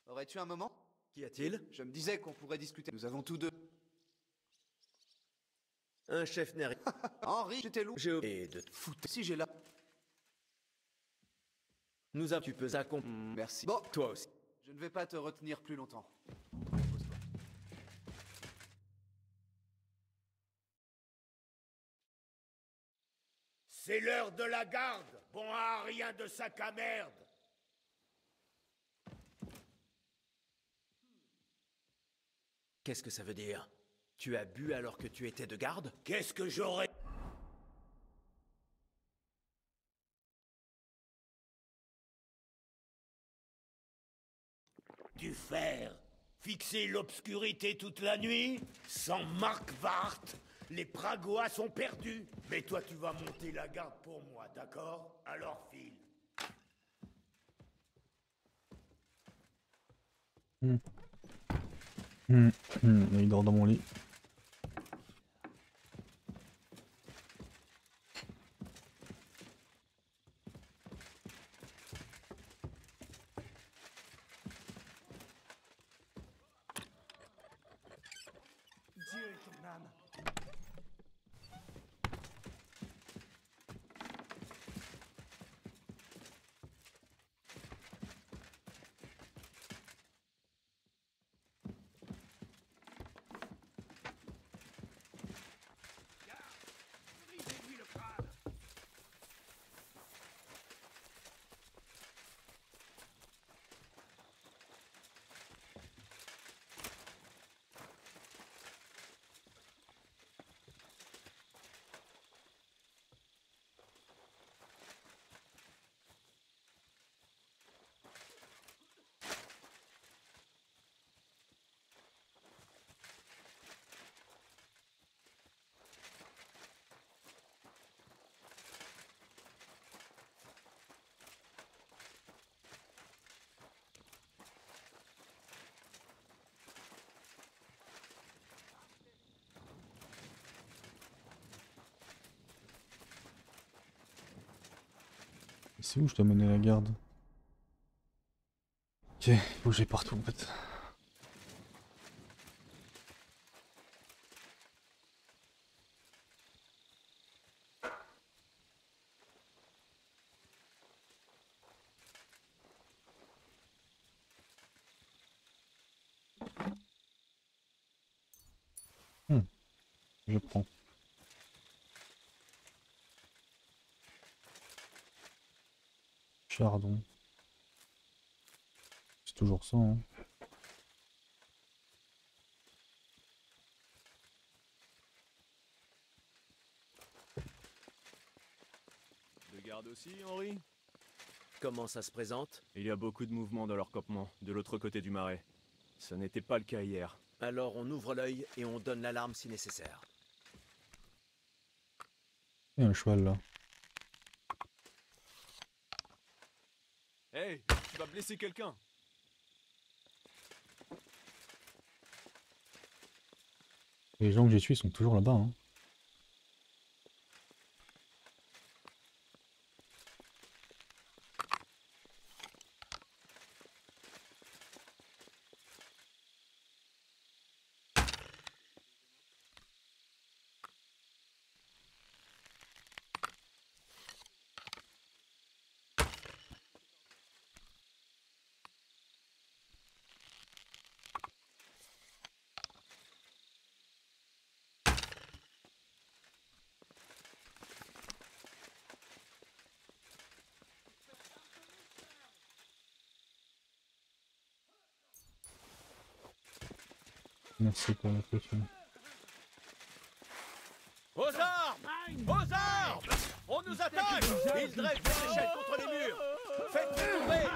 Aurais-tu un moment? Qu'y a-t-il? Je me disais qu'on pourrait discuter. Nous avons tous deux. Un chef n'est rien. Henri, j'étais lourd. J'ai oublié de te foutre. Si j'ai là. Nous avons... Tu peux accompagner. Merci. Bon, toi aussi. Je ne vais pas te retenir plus longtemps. C'est l'heure de la garde. Bon à rien de sac à merde. Qu'est-ce que ça veut dire? Tu as bu alors que tu étais de garde? Qu'est-ce que j'aurais dû faire? Fixer l'obscurité toute la nuit? Sans Mark Vart, les Pragois sont perdus. Mais toi, tu vas monter la garde pour moi, d'accord? Alors file. Il dort dans mon lit. Dieu est ton âme. Brisez-lui le crâne. C'est où je dois mener la garde? Ok, faut que j'aille partout en fait. Je prends. Chardon. C'est toujours ça, hein. De garde aussi, Henri? Comment ça se présente? Il y a beaucoup de mouvements dans leur campement, de l'autre côté du marais. Ça n'était pas le cas hier. Alors on ouvre l'œil et on donne l'alarme si nécessaire. Il y a un cheval là. Hey, tu vas blesser quelqu'un. Les gens que j'ai tués sont toujours là-bas, hein. Merci pour la caution. Aux armes! Aux armes! On nous attaque! Ils dressent des échelles contre les murs! Faites-les tomber!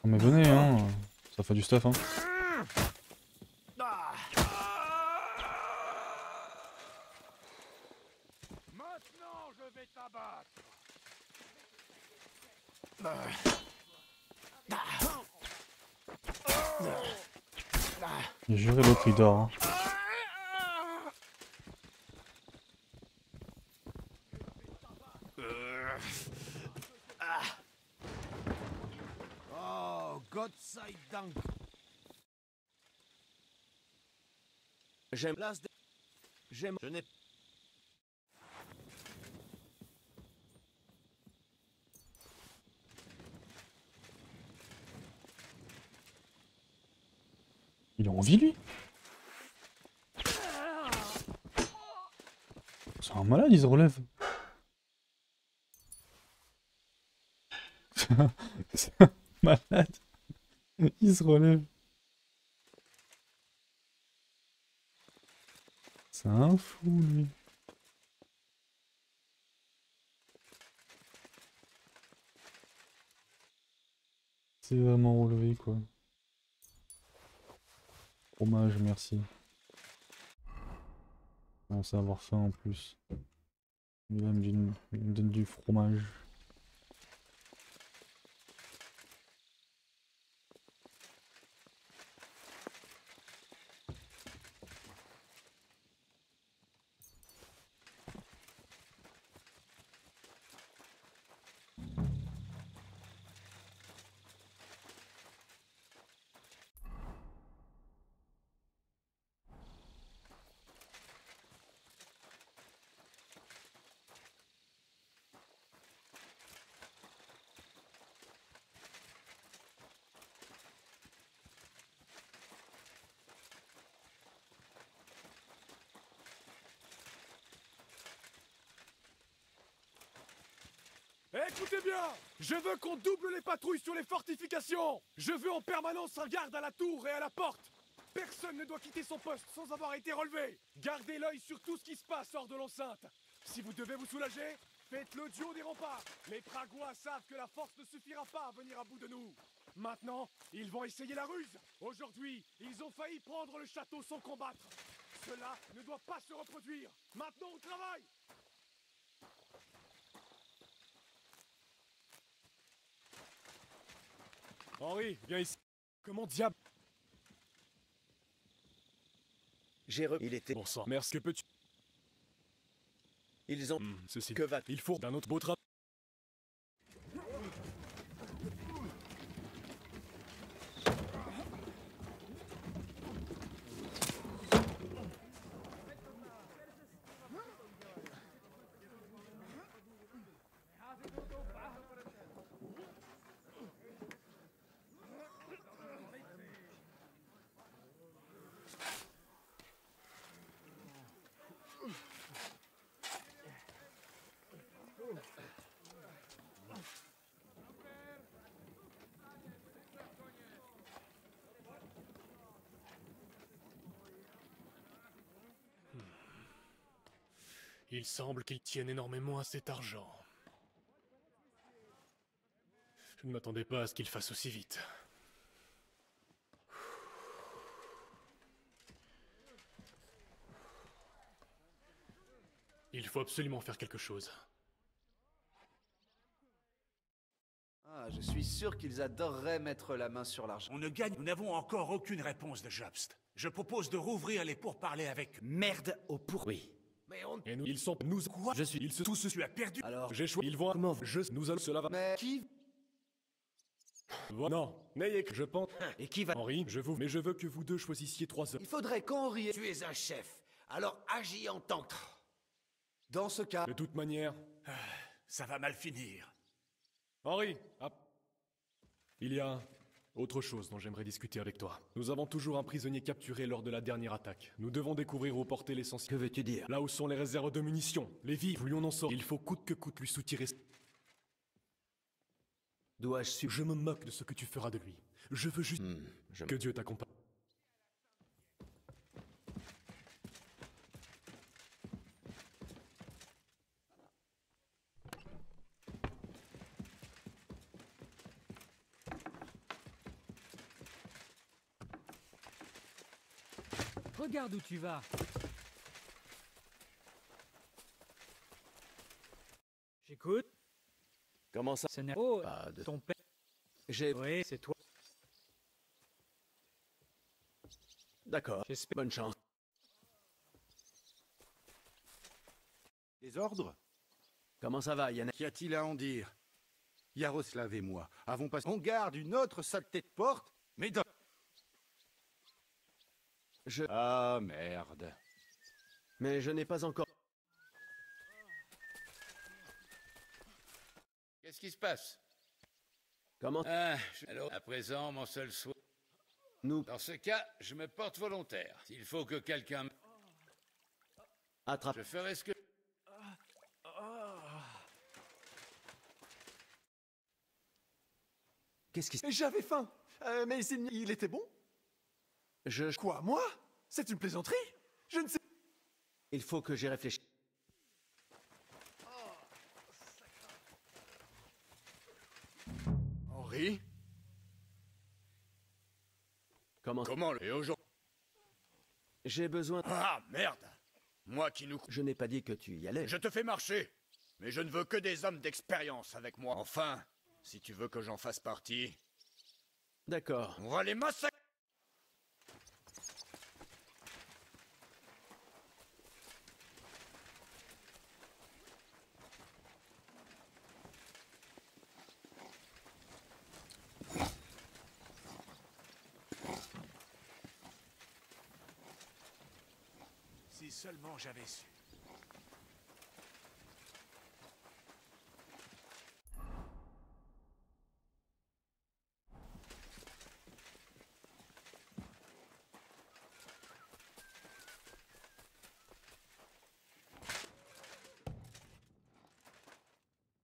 Mais venez, hein, ça fait du stuff, hein. Maintenant, je vais t'abattre. J'ai juré l'autre il dort, hein. J'aime l'as de... J'aime... Je n'ai... Il a envie, lui? C'est un malade, il se relève. C'est un malade. Il se relève. C'est un fou, lui. C'est vraiment relevé, quoi. Fromage, merci. On sait avoir faim en plus. Il me donne du fromage. Écoutez bien, je veux qu'on double les patrouilles sur les fortifications. Je veux en permanence un garde à la tour et à la porte. Personne ne doit quitter son poste sans avoir été relevé. Gardez l'œil sur tout ce qui se passe hors de l'enceinte. Si vous devez vous soulager, faites-le du haut des remparts. Les Pragois savent que la force ne suffira pas à venir à bout de nous. Maintenant, ils vont essayer la ruse. Aujourd'hui, ils ont failli prendre le château sans combattre. Cela ne doit pas se reproduire. Maintenant, on travaille. Henri, viens ici. Comment diable? Il était... Bon sang, merci. Que peux-tu... Ils ont... ceci. Que va... Il faut d'un autre beau travail. Il semble qu'il tienne énormément à cet argent. Je ne m'attendais pas à ce qu'il fasse aussi vite. Il faut absolument faire quelque chose. Ah, je suis sûr qu'ils adoreraient mettre la main sur l'argent. On ne gagne. Nous n'avons encore aucune réponse de Jobst. Je propose de rouvrir les pourparlers avec... Merde au pour... Oui. Mais on... Et nous, ils sont... Nous... Quoi? Je suis... Ils se... Tous... Tu as perdu. Alors... J'ai choisi... Ils vont... Comment? Nous allons... Cela va... Mais qui... Non, n'ayez que... Je pense... Et qui va... Henri, je vous... Mais je veux que vous deux choisissiez 3 hommes. Il faudrait qu'Henri... Tu es un chef. Alors agis en tant que... Dans ce cas... De toute manière... Ça va mal finir. Henri, il y a autre chose dont j'aimerais discuter avec toi. Nous avons toujours un prisonnier capturé lors de la dernière attaque. Nous devons découvrir où porter l'essentiel. Que veux-tu dire? Là où sont les réserves de munitions, les vivres, plus on en sort. Il faut coûte que coûte lui soutirer. Dois-je Je me moque de ce que tu feras de lui. Je veux juste que Dieu t'accompagne. Regarde où tu vas. J'écoute. Comment ça? Ce n'est pas Pas de... ton père. J'ai... Oui, c'est toi. D'accord. Bonne chance. Les ordres? Comment ça va, Yannick? Qu'y a-t-il à en dire? Yaroslav et moi avons passé... On garde une autre saleté de porte, mais dans... Ah, merde. Mais je n'ai pas encore... Qu'est-ce qui se passe? Comment? Alors, à présent, mon seul souhait... Nous... Dans ce cas, je me porte volontaire. S'il faut que quelqu'un... Attrape. Je ferai ce que... Qu'est-ce qui... J'avais faim. Mais il était bon? Quoi, moi? C'est une plaisanterie? Je ne sais... Il faut que j'y réfléchisse. Henri? Comment le... Et aujourd'hui... J'ai besoin... Ah, merde! Moi qui nous... Je n'ai pas dit que tu y allais. Je te fais marcher. Mais je ne veux que des hommes d'expérience avec moi. Enfin, si tu veux que j'en fasse partie... D'accord. On va les massacrer. Si seulement j'avais su.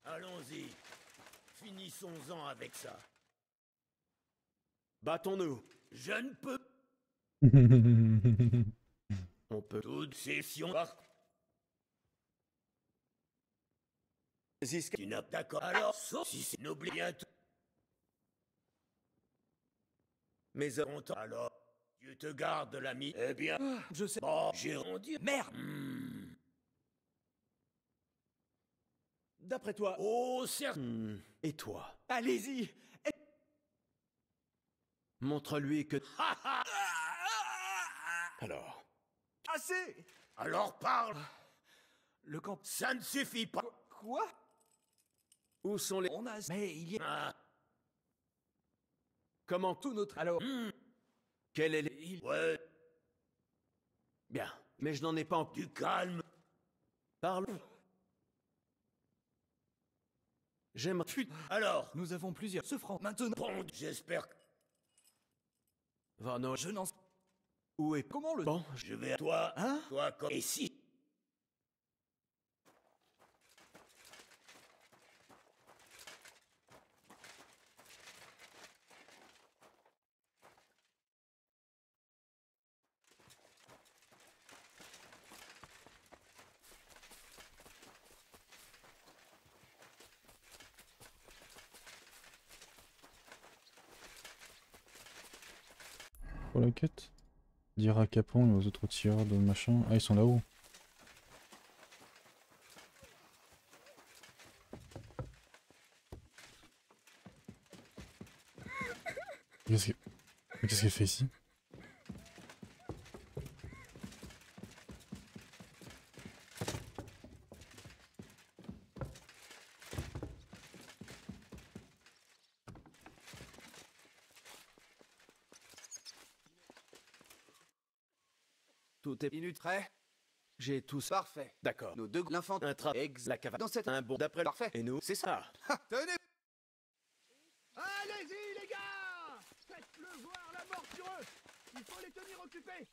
Allons-y. Finissons-en avec ça. Battons-nous. Je ne peux... On peut... Toute session... Tu n'as d'accord. Alors, sauf si c'est... N'oublie bientôt. Mais alors, Dieu te garde, l'ami. Eh bien, je sais... Bon, j'ai rendu... Merde! D'après toi... Oh, certes... Et toi? Allez-y! Montre-lui que... Alors... Assez! Alors parle! Le camp... Ça ne suffit pas! Quoi? Où sont les... On a... Mais il y a... Comment tout notre... Alors... Quel est les... Ouais... Bien, mais je n'en ai pas encore... Du calme! Parle... J'aimerais... Alors... Nous avons plusieurs... Ce franc... Maintenant... Bon, j'espère que... Varno... Je n'en... Où est... Comment le... Bon, Je vais à toi... Hein? Toi comme... Et si... Pour la quête? Dire à Capon et aux autres tireurs de machin. Ah, ils sont là-haut. Qu'est-ce qu'elle fait ici? Tout est inutile. J'ai tout ça. Parfait. D'accord. Nos deux l'infant Un tra... La cavale. dans cette... Un bon d'après... Parfait. Et nous, c'est ça. Tenez. Allez-y, les gars! Faites pleuvoir la mort sur eux! Il faut les tenir occupés!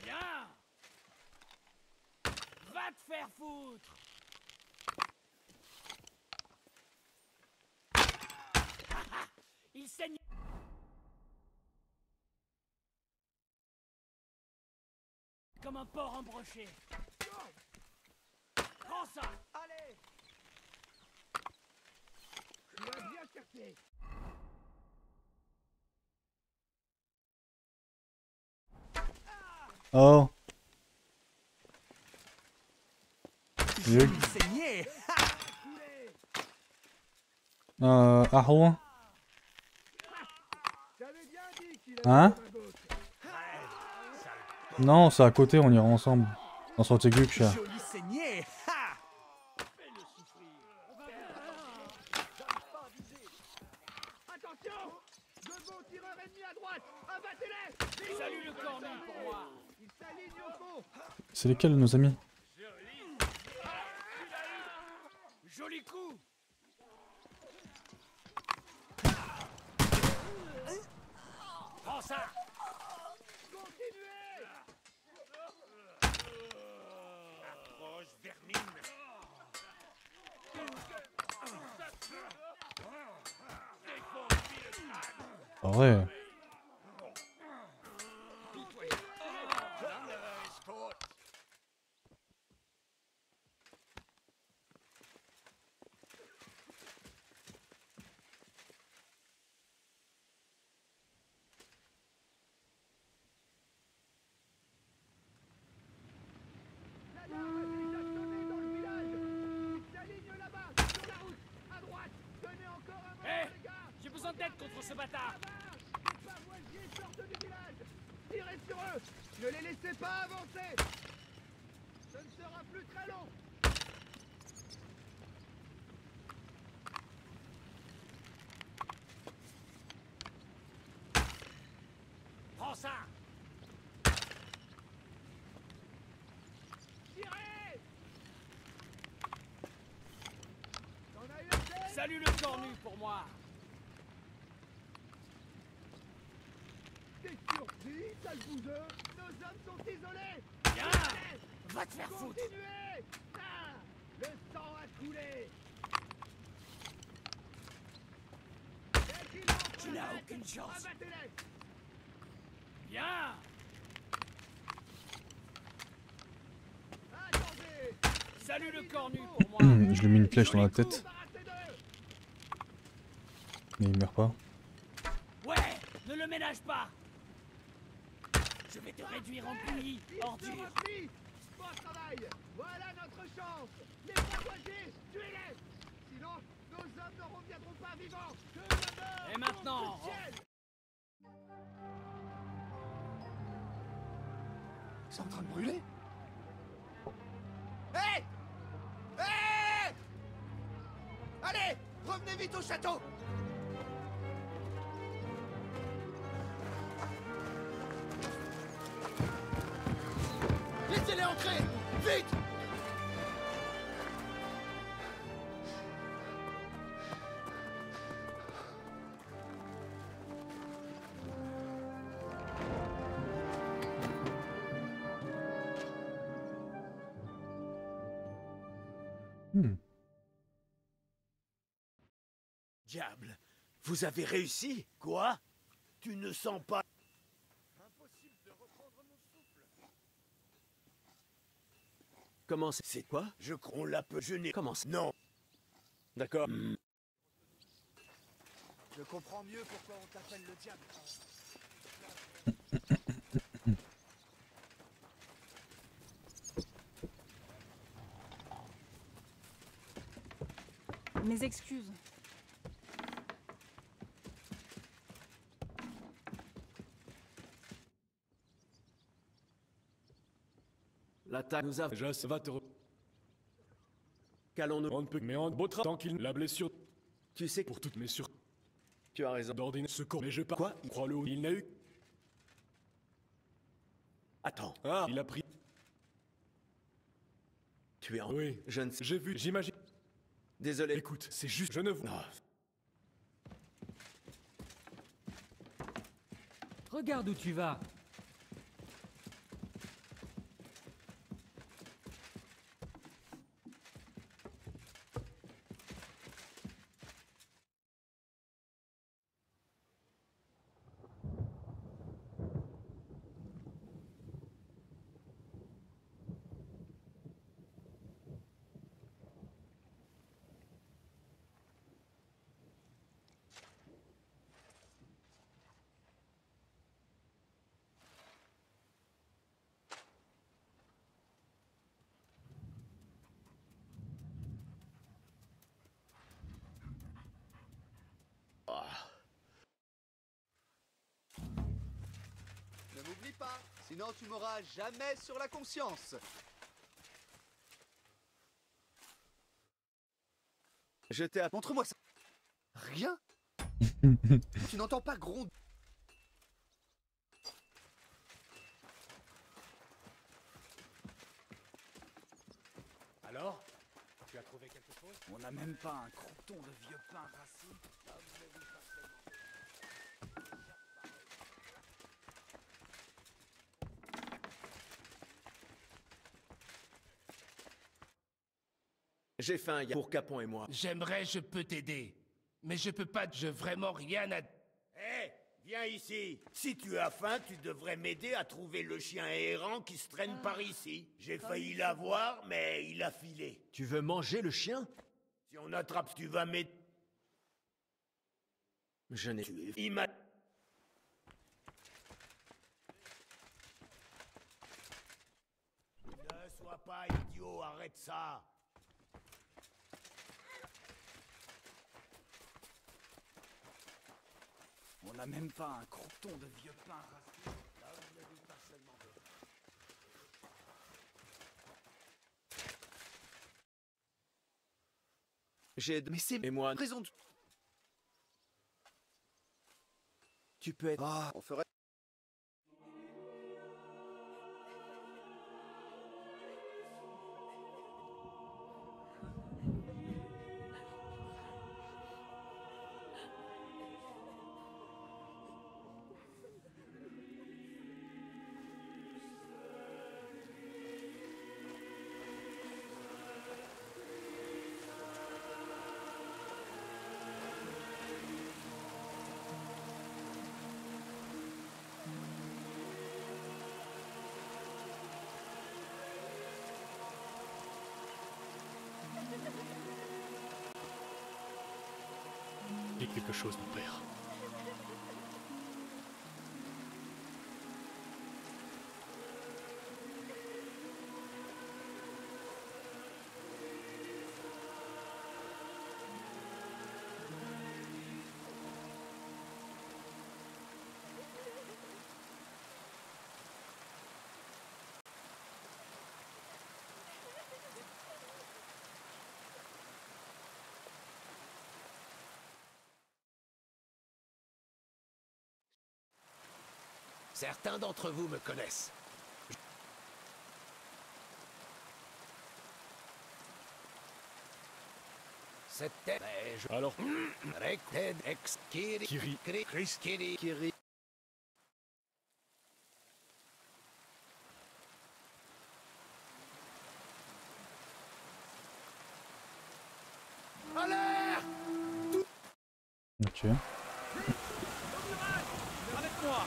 Viens! Va te faire foutre! Il saigne... Comme un porc embroché. Prends ça! Allez! Tu as bien capté! Oh! Yug. Saigné! Arrow? Hein? Non, c'est à côté, on ira ensemble. Dans Sorteguk. Joli saigné! joueur ennemi à droite. Abattez-les. Salut le cornu pour moi. Il s'aligne au fond. C'est lesquels nos amis? Joli coup. Prends ça. Continuez. Approche, vermine. Ah ouais. Hé, j'ai besoin d'aide contre ce bâtard. Les pavoisiers sortent du village. Tirez sur eux. Ne les laissez pas avancer. Ce ne sera plus très long. Prends ça. Tirez. T'en as eu assez. Salut le cornu pour moi. T'es surpris, sale bouseux. Nos hommes sont isolés. Viens. Va te faire foutre. Continuez. Ah, le sang a coulé. Tu n'as aucune chance. Abattez-les. Viens. Attendez. Salut le cornu pour moi. Je lui mets une flèche dans la tête. Mais il meurt pas. Ouais, ne le ménage pas. Je vais te réduire en bouillie, ordure. Bon travail. Voilà notre chance. Les pavoisiers, tuez-les. Sinon, nos hommes ne reviendront pas vivants. Que la mort Et maintenant, tombe du ciel. C'est en train de brûler? Hé! Hé! Allez, revenez vite au château. Laissez-les entrer! Vite! Diable, vous avez réussi? Quoi? Tu ne sens pas... Impossible de reprendre mon souffle. Comment c'est quoi? Je crois on l'a peu... Je n'ai... Comment c'est... Non. D'accord. Je comprends mieux pourquoi on t'appelle le diable. Mes excuses. L'attaque nous a... Déjà, ça va te... Qu'allons-nous... On ne peut... Mais on bottera tant qu'il... La blessure... Tu sais... Pour toutes mes sur... Tu as raison. D'ordinaire secours. Mais je pas... Quoi? Crois-le ou... Il n'a eu... Attends. Ah, il a pris... Tu es en... Oui, Je ne sais... j'ai vu, j'imagine... Désolé. Écoute, c'est juste... Je ne vois... Non. Regarde où tu vas. Ne m'oublie pas, sinon tu m'auras jamais sur la conscience. Je t'ai... Montre-moi ça. Rien. Tu n'entends pas gronder. Alors? Tu as trouvé quelque chose? On n'a même pas un crouton de vieux pain rassis. J'ai faim pour Capon et moi. J'aimerais, je peux t'aider. Mais je peux pas, je vraiment rien à... Hé, viens ici. Si tu as faim, tu devrais m'aider à trouver le chien errant qui se traîne par ici. J'ai failli l'avoir, mais il a filé. Tu veux manger le chien? Si on attrape, tu vas m'aider. Je n'ai... Il m'a... Ne sois pas idiot, arrête ça. On n'a même pas un crouton de vieux pain rassis. J'ai... Mais c'est... Et moi... Raison de... Tu peux être... Ah, on ferait... Dis quelque chose, mon père. Certains d'entre vous me connaissent. C'était... Alors Rected ex Kiri... Chris Kiri... Alerte! Ok. Avec moi!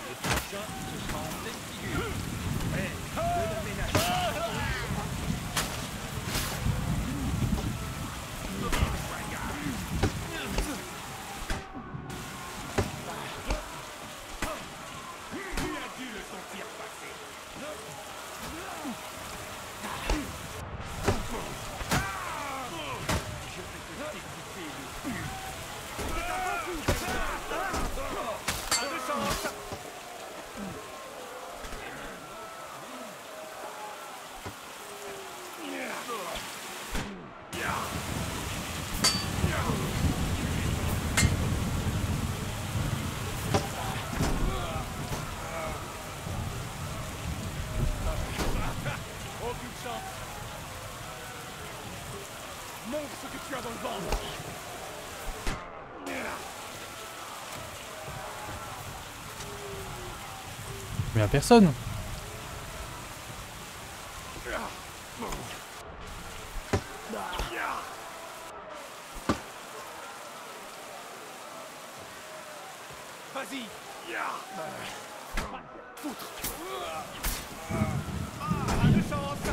Les prochains, ce sera en pleine figure. Prêt, le ménage. Tu as dû le sentir passer. Je vais te découper le cul. Aucune chance. Montre ce que tu as dans le ventre. Mais y'a personne. Vas-y. Foutre. Pas de chance.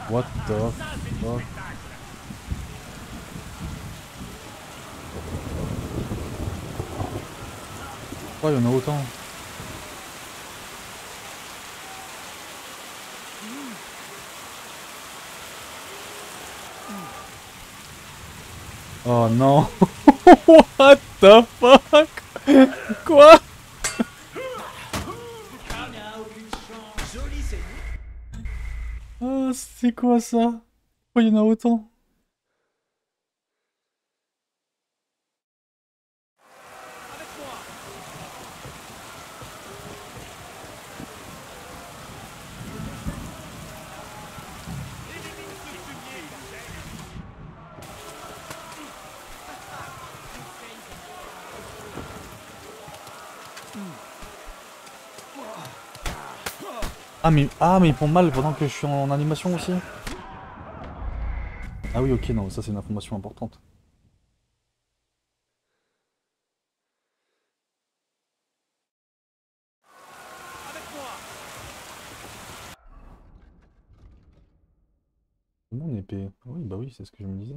What the fuck? Pourquoi il y en a autant? Oh non. What the fuck? Quoi? Ah, c'est quoi ça? Pourquoi il y en a autant? Ah mais ils font mal pendant que je suis en animation aussi. Ah oui ok non ça c'est une information importante. Mon épée. Oui bah oui c'est ce que je me disais.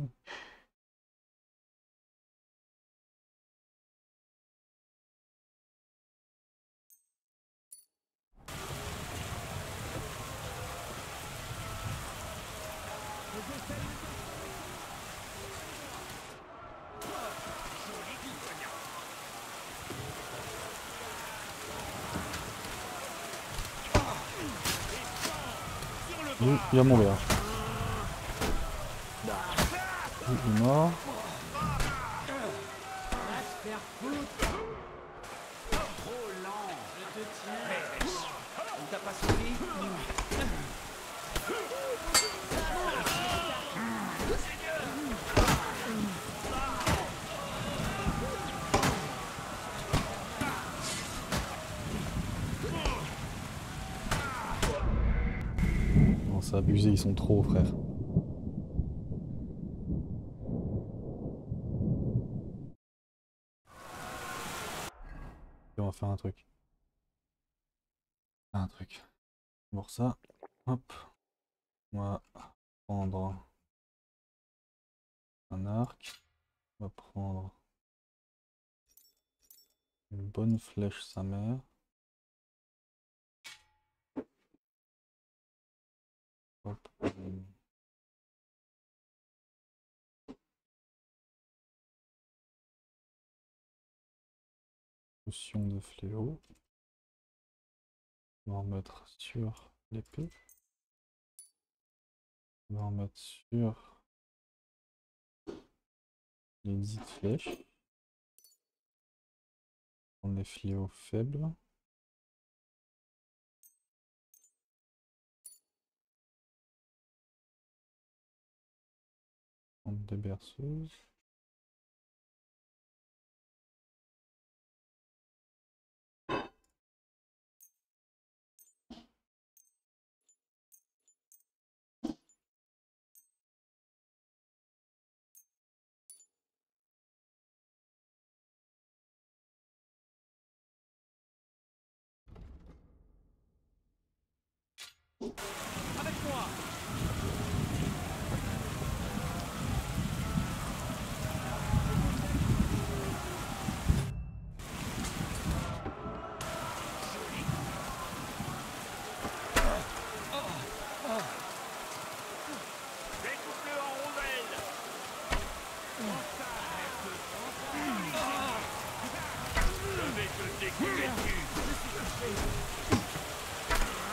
Il va mourir. Il est mort. Non, c'est abusé, ils sont trop frère. On va faire un truc. Pour ça, hop, on va prendre un arc, on va prendre une bonne flèche sa mère. Hop. Potion de fléau. On va en mettre sur l'épée. On va en mettre sur les 10 flèches. On est fléaux faibles. On des berceuses. Avec moi. Découpe-le en rondelles. Je vais te découper dessus.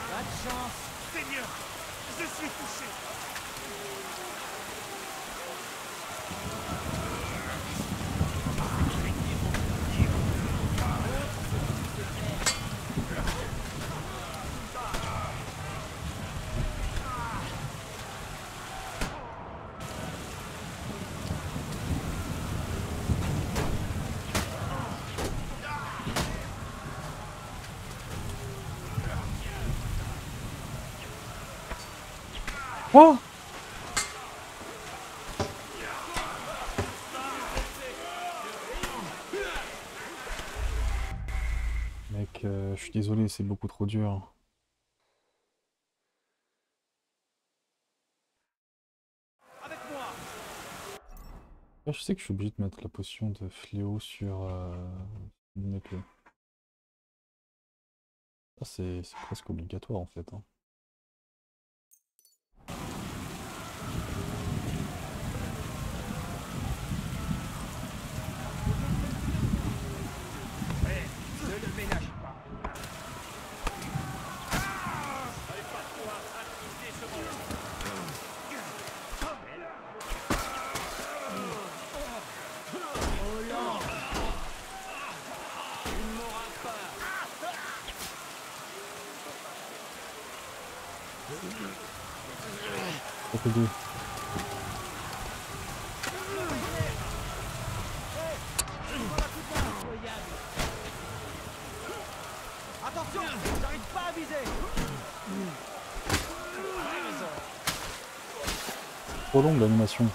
Pas de chance. Seigneur, je suis touché. Quoi? Mec, je suis désolé, c'est beaucoup trop dur. Là, je sais que je suis obligé de mettre la potion de fléau sur mon épée. Ça, c'est presque obligatoire en fait. Hein. Ça fait deux. Attention, j'arrive pas à viser. Trop longue l'animation.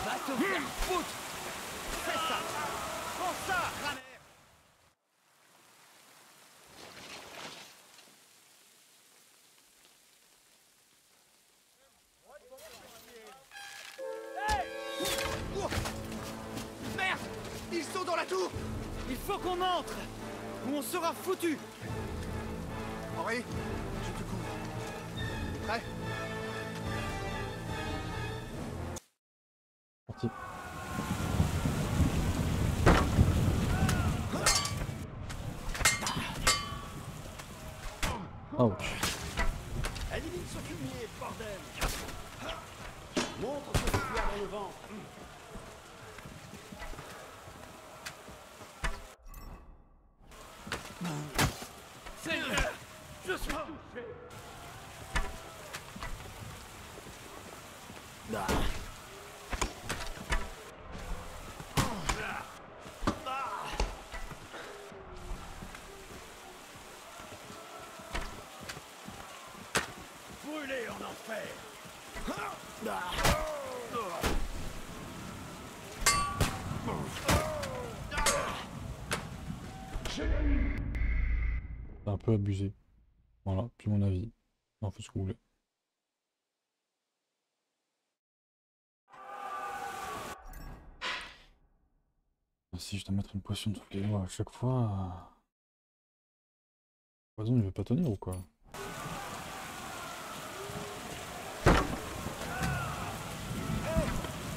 Va te faire foutre. Fais ça. Prends ça, ramère. Merde! Ils sont dans la tour! Il faut qu'on entre ou on sera foutu. Henri, je te couvre. Prêt? Parti. Ouch. Élimine ce fumier, bordel! Montre ce que tu as dans le ventre. Seigneur, je suis touché. Brûlé en enfer! C'est un peu abusé. Voilà, puis mon avis. Non, faites ce que vous voulez. Si je dois mettre une potion toutes les mois à chaque fois. Poison, il veut pas tenir ou quoi? J'ai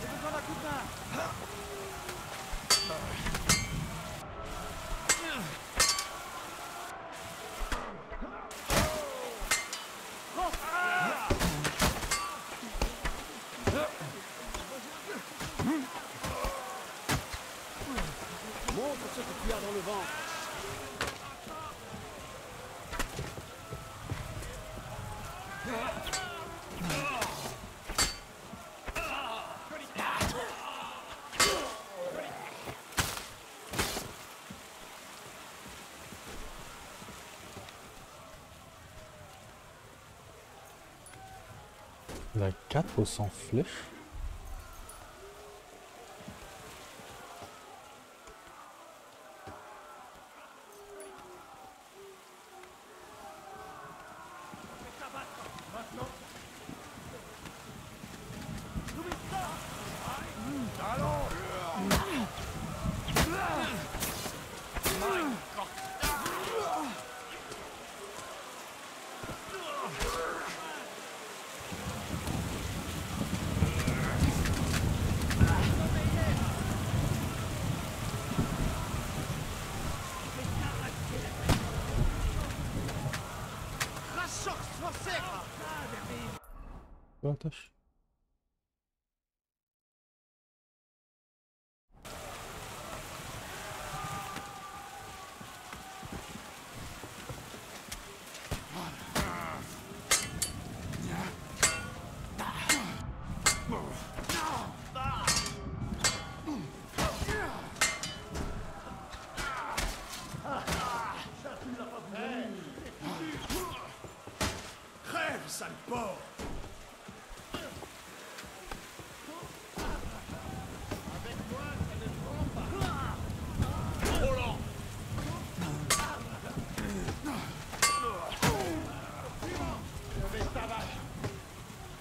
besoin d'un coup de main. Montre ce que tu as dans le ventre. La 4 sans flèche. La tâche. Crève, sale porc!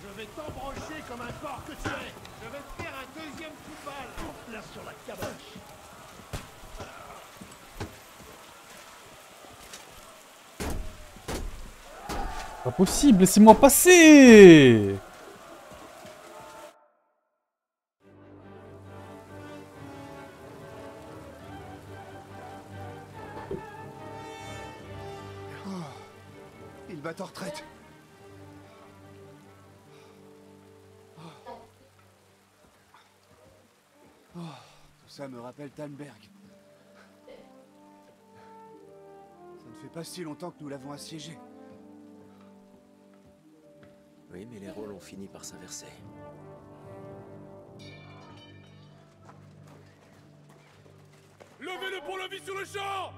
Je vais t'embrancher comme un porc que tu es. Je vais te faire un deuxième coup de balle. En place sur la caboche. Pas possible, laissez-moi passer! Ils battent en retraite. Ça me rappelle Tannberg. Ça ne fait pas si longtemps que nous l'avons assiégé. Oui, mais les rôles ont fini par s'inverser. Levez le pont-levis sur le champ!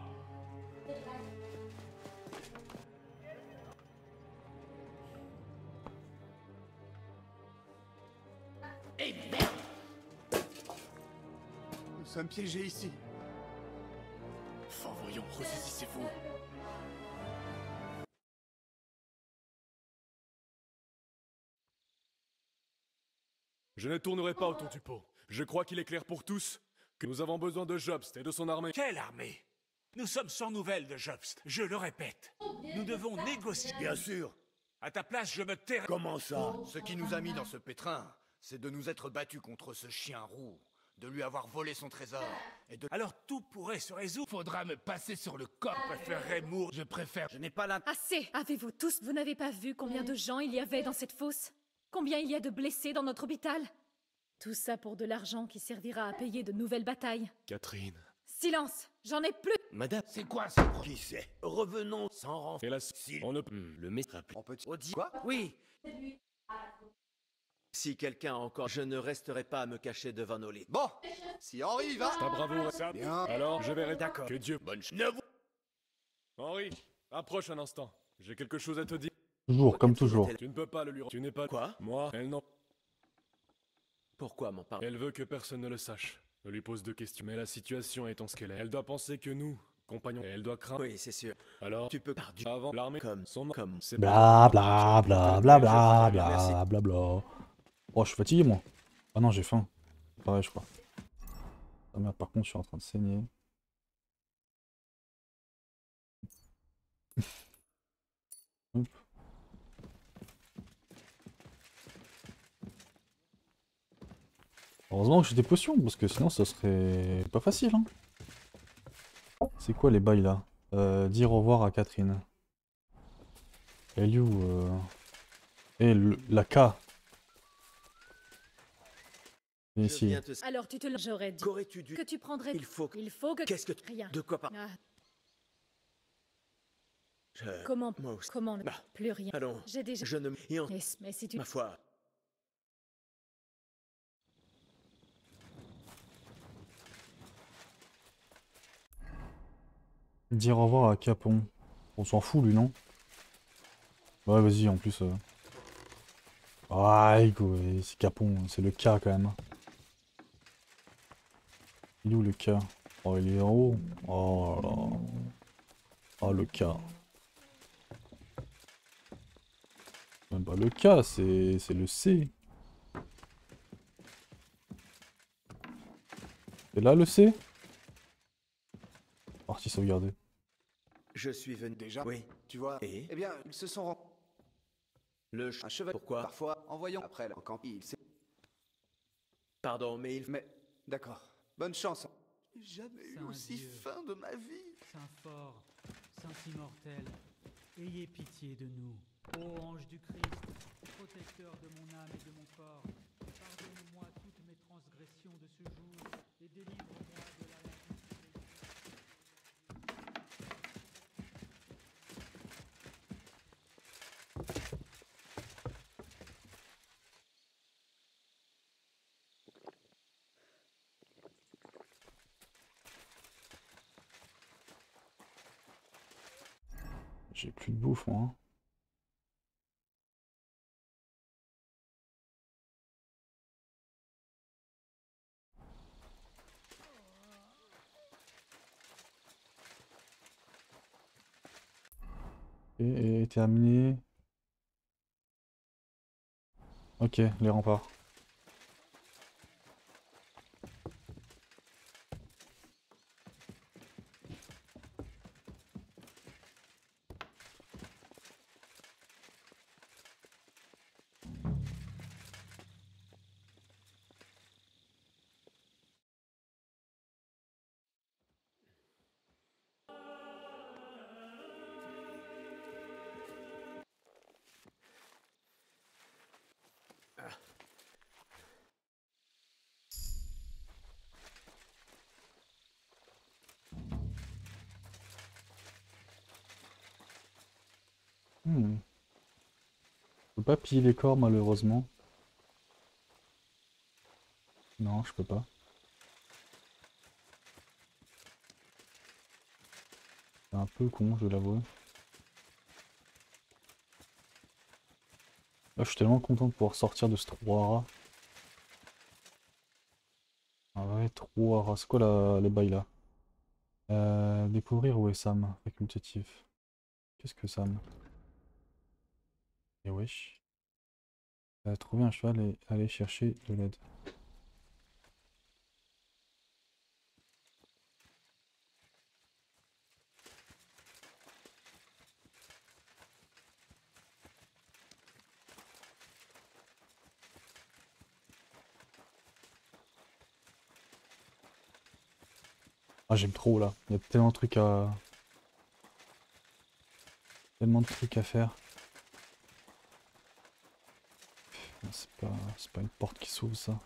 Eh merde! Nous sommes piégés ici. Enfin, voyons, ressaisissez-vous. Je ne tournerai pas autour du pot. Je crois qu'il est clair pour tous que nous avons besoin de Jobst et de son armée. Quelle armée? Nous sommes sans nouvelles de Jobst, je le répète. Nous devons négocier. Bien sûr. À ta place, je me tairai. Comment ça? Ce qui nous a mis dans ce pétrin, c'est de nous être battus contre ce chien roux, de lui avoir volé son trésor, et de... Alors tout pourrait se résoudre. Faudra me passer sur le corps. Je préférerais mourir. Je préfère. Je n'ai pas la... Assez! Avez-vous tous... Vous n'avez pas vu combien de gens il y avait dans cette fosse? Combien il y a de blessés dans notre hôpital? Tout ça pour de l'argent qui servira à payer de nouvelles batailles. Catherine. Silence! J'en ai plus! Madame, C'est quoi ça? Qui c'est? revenons sans renfort. Et là, Si- on ne... Le message. On peut... Quoi? Oui. Si quelqu'un encore, je ne resterai pas à me cacher devant nos lits. Bon, si Henri y va... Ta bravoure. Ça... Bien. Alors, je verrai. D'accord. Que Dieu... Bonne Ne vous... Henri, approche un instant. J'ai quelque chose à te dire. Toujours, comme toujours. Tu ne peux pas le lui... Tu n'es pas... Quoi? Moi, elle non. Pourquoi m'en parler? Elle veut que personne ne le sache. Ne lui pose de questions. Mais la situation étant ce qu'elle est, elle doit penser que nous, compagnons, et elle doit craindre. Oui, c'est sûr. Alors, Tu peux perdu avant l'armée comme c'est Bla bla bla bla bla Merci. bla bla bla. Oh, je suis fatigué moi. Ah non, j'ai faim. Pareil, je crois. Ah merde, par contre, je suis en train de saigner. Hop. Heureusement que j'ai des potions, parce que sinon ça serait pas facile. Hein. C'est quoi les bails là? Dire au revoir à Catherine. Elle est où Et la K. Et ici. Alors tu te... J'aurais dit Qu'aurais-tu dû... que tu prendrais... Il faut que... Il faut que... Qu'est-ce que... Rien. De quoi pas... Ah, Je... comment... Moi aussi. Comment... Bah, Plus rien. allons. J'ai déjà... Je ne... Et en... Mais si tu... Ma foi... Dire au revoir à Capon. On s'en fout lui, non? Ouais, vas-y, en plus... Ah, c'est Capon, c'est le K quand même. Il est où le K? Oh, il est en haut. Oh là là. Oh, le K. Bah, le K, c'est le C. C'est là le C? Partie sauvegardée. Je suis venu... Déjà? Oui. Tu vois? Et Eh bien, ils se sont rendus... un cheval. Pourquoi? Parfois, en voyant après le camp, il s'est... Pardon, mais il... Mais, d'accord. Bonne chance. J'ai jamais eu Saint aussi Dieu. faim de ma vie. Saint fort, Saint immortel, ayez pitié de nous. Ô ange du Christ, protecteur de mon âme et de mon corps, pardonne-moi toutes mes transgressions de ce jour et délivre-moi de la J'ai plus de bouffe, moi. Hein. Et terminé. Ok, les remparts. Je peux pas piller les corps malheureusement. Non, je peux pas. C'est un peu con, je vais l'avouer. Là, je suis tellement content de pouvoir sortir de ce trou à rats. Ah ouais, trou à rats. C'est quoi les bails là? Découvrir où est Sam? Facultatif. Qu'est-ce que Sam? Et wesh. Trouver un cheval et aller chercher de l'aide. Ah j'aime trop là, il y a tellement de trucs à... Tellement de trucs à faire. C'est pas une porte qui s'ouvre ça.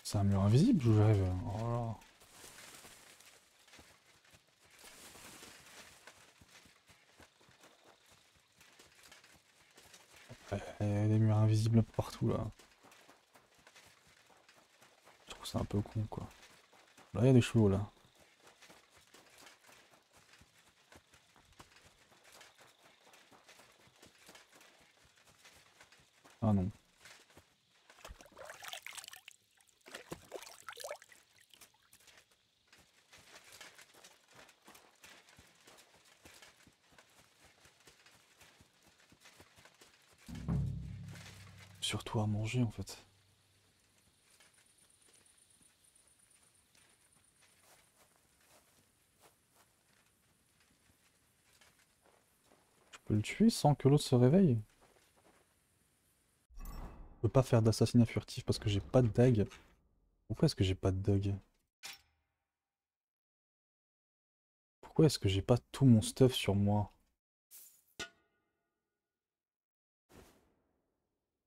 C'est un mur invisible, je rêve. Oh là là. Il y a des murs invisibles un peu partout là. Je trouve ça un peu con quoi. Là il y a des chevaux là. Ah non. Surtout à manger en fait. Je peux le tuer sans que l'autre se réveille? Je peux pas faire d'assassinat furtif parce que j'ai pas de dague. Pourquoi est-ce que j'ai pas de dague? Pourquoi est-ce que j'ai pas tout mon stuff sur moi?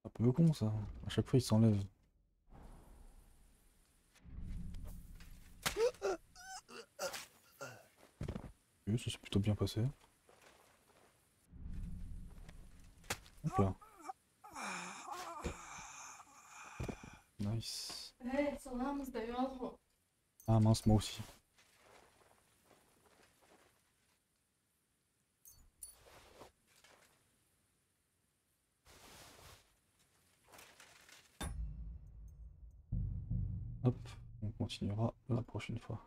Un peu con ça. À chaque fois il s'enlève. Oui, ça s'est plutôt bien passé. Hop là. Nice. Ouais, ça va, t'as eu un trou. Ah mince, moi aussi. Hop, on continuera la prochaine fois.